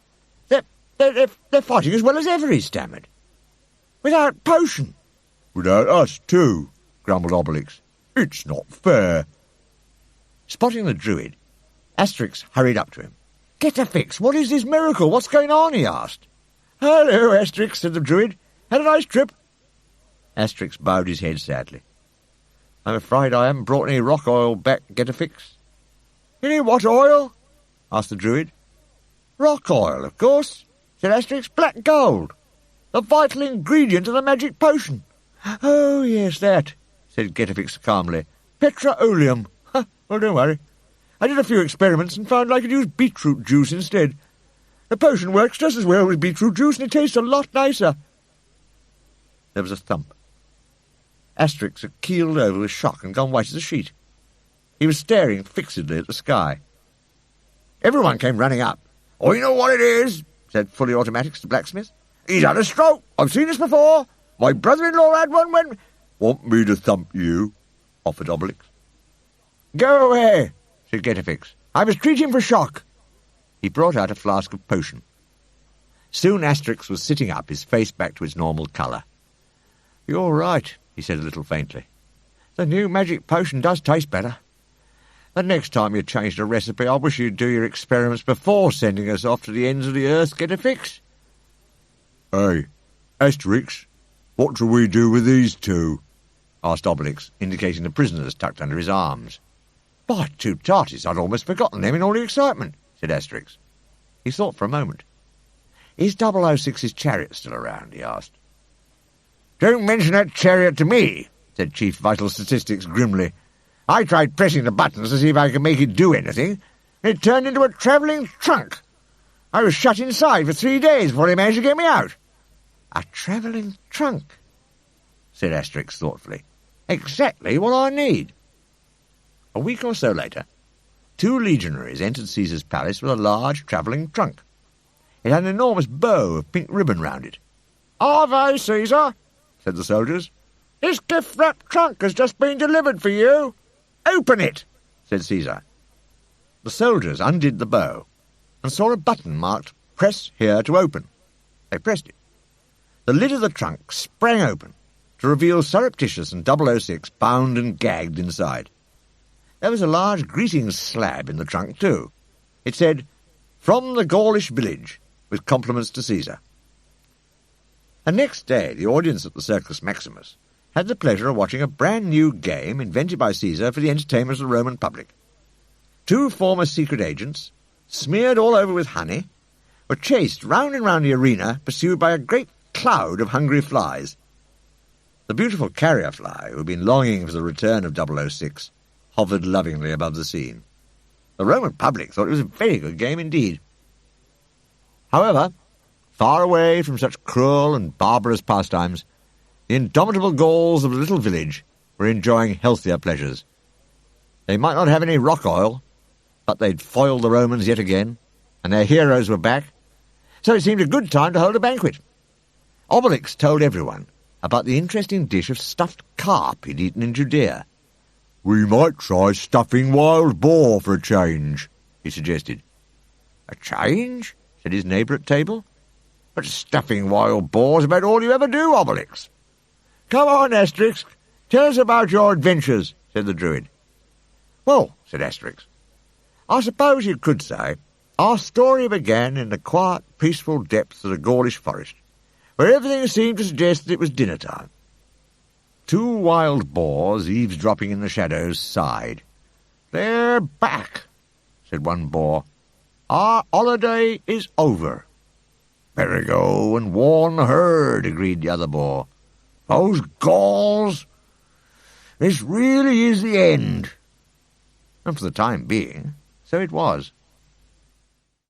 They're fighting as well as ever," he stammered. "Without potion." "Without us, too," grumbled Obliques. "It's not fair." Spotting the Druid, Asterix hurried up to him. "Cadaverous, what is this miracle? What's going on?" he asked. "Hello, Asterix," said the Druid. "Had a nice trip?" Asterix bowed his head sadly. "I'm afraid I haven't brought any rock oil back, Cadaverous." "Any what oil?" asked the Druid. "Rock oil, of course," said Asterix. "Black gold. The vital ingredient of the magic potion." "Oh, yes, that," said Cadaverous calmly. "Petroleum. Well, don't worry. I did a few experiments and found I could use beetroot juice instead. The potion works just as well with beetroot juice, and it tastes a lot nicer." There was a thump. Asterix had keeled over with shock and gone white as a sheet. He was staring fixedly at the sky. Everyone came running up. "Oh, you know what it is," said Fully Automatics the blacksmith. "He's had a stroke. I've seen this before. My brother-in-law had one when—" "Want me to thump you?" offered Obliques. "Go away," said Cadaverous. "I was treating for shock." He brought out a flask of potion. Soon Asterix was sitting up, his face back to its normal colour. "You're right," he said a little faintly. "The new magic potion does taste better. The next time you change the recipe, I wish you'd do your experiments before sending us off to the ends of the earth, Cadaverous." "Hey, Asterix, what do we do with these 2? asked Obliques, indicating the prisoners tucked under his arms. "By two tarties, I'd almost forgotten them in all the excitement," said Asterix. He thought for a moment. "Is 006's chariot still around?" he asked. "Don't mention that chariot to me," said Chief Vital Statistics grimly. "I tried pressing the buttons to see if I could make it do anything, and it turned into a travelling trunk. I was shut inside for 3 days before they managed to get me out." "A travelling trunk," said Asterix thoughtfully. "Exactly what I need." A week or so later, 2 legionaries entered Caesar's palace with a large travelling trunk. It had an enormous bow of pink ribbon round it. "Ave, Caesar," said the soldiers. "This gift-wrapped trunk has just been delivered for you." "Open it," said Caesar. The soldiers undid the bow and saw a button marked "Press here to open." They pressed it. The lid of the trunk sprang open to reveal Surreptitious and 006 bound and gagged inside. There was a large greetings slab in the trunk, too. It said, "From the Gaulish village, with compliments to Caesar." And next day, the audience at the Circus Maximus had the pleasure of watching a brand-new game invented by Caesar for the entertainment of the Roman public. 2 former secret agents, smeared all over with honey, were chased round and round the arena, pursued by a great cloud of hungry flies. The beautiful carrier fly, who had been longing for the return of 006, hovered lovingly above the scene. The Roman public thought it was a very good game indeed. However, far away from such cruel and barbarous pastimes, the indomitable Gauls of the little village were enjoying healthier pleasures. They might not have any rock oil, but they'd foiled the Romans yet again, and their heroes were back, so it seemed a good time to hold a banquet. Obliques told everyone about the interesting dish of stuffed carp he'd eaten in Judea. "We might try stuffing wild boar for a change," he suggested. "A change?" said his neighbour at table. "But stuffing wild boar's about all you ever do, Obliques." "Come on, Asterix, tell us about your adventures," said the Druid. "Well," said Asterix, "I suppose you could say our story began in the quiet, peaceful depths of the Gaulish forest, where everything seemed to suggest that it was dinner time." Two wild boars, eavesdropping in the shadows, sighed. "They're back," said one boar. "Our holiday is over." "Better go and warn the herd," agreed the other boar. "Those Gauls! This really is the end." And for the time being, so it was.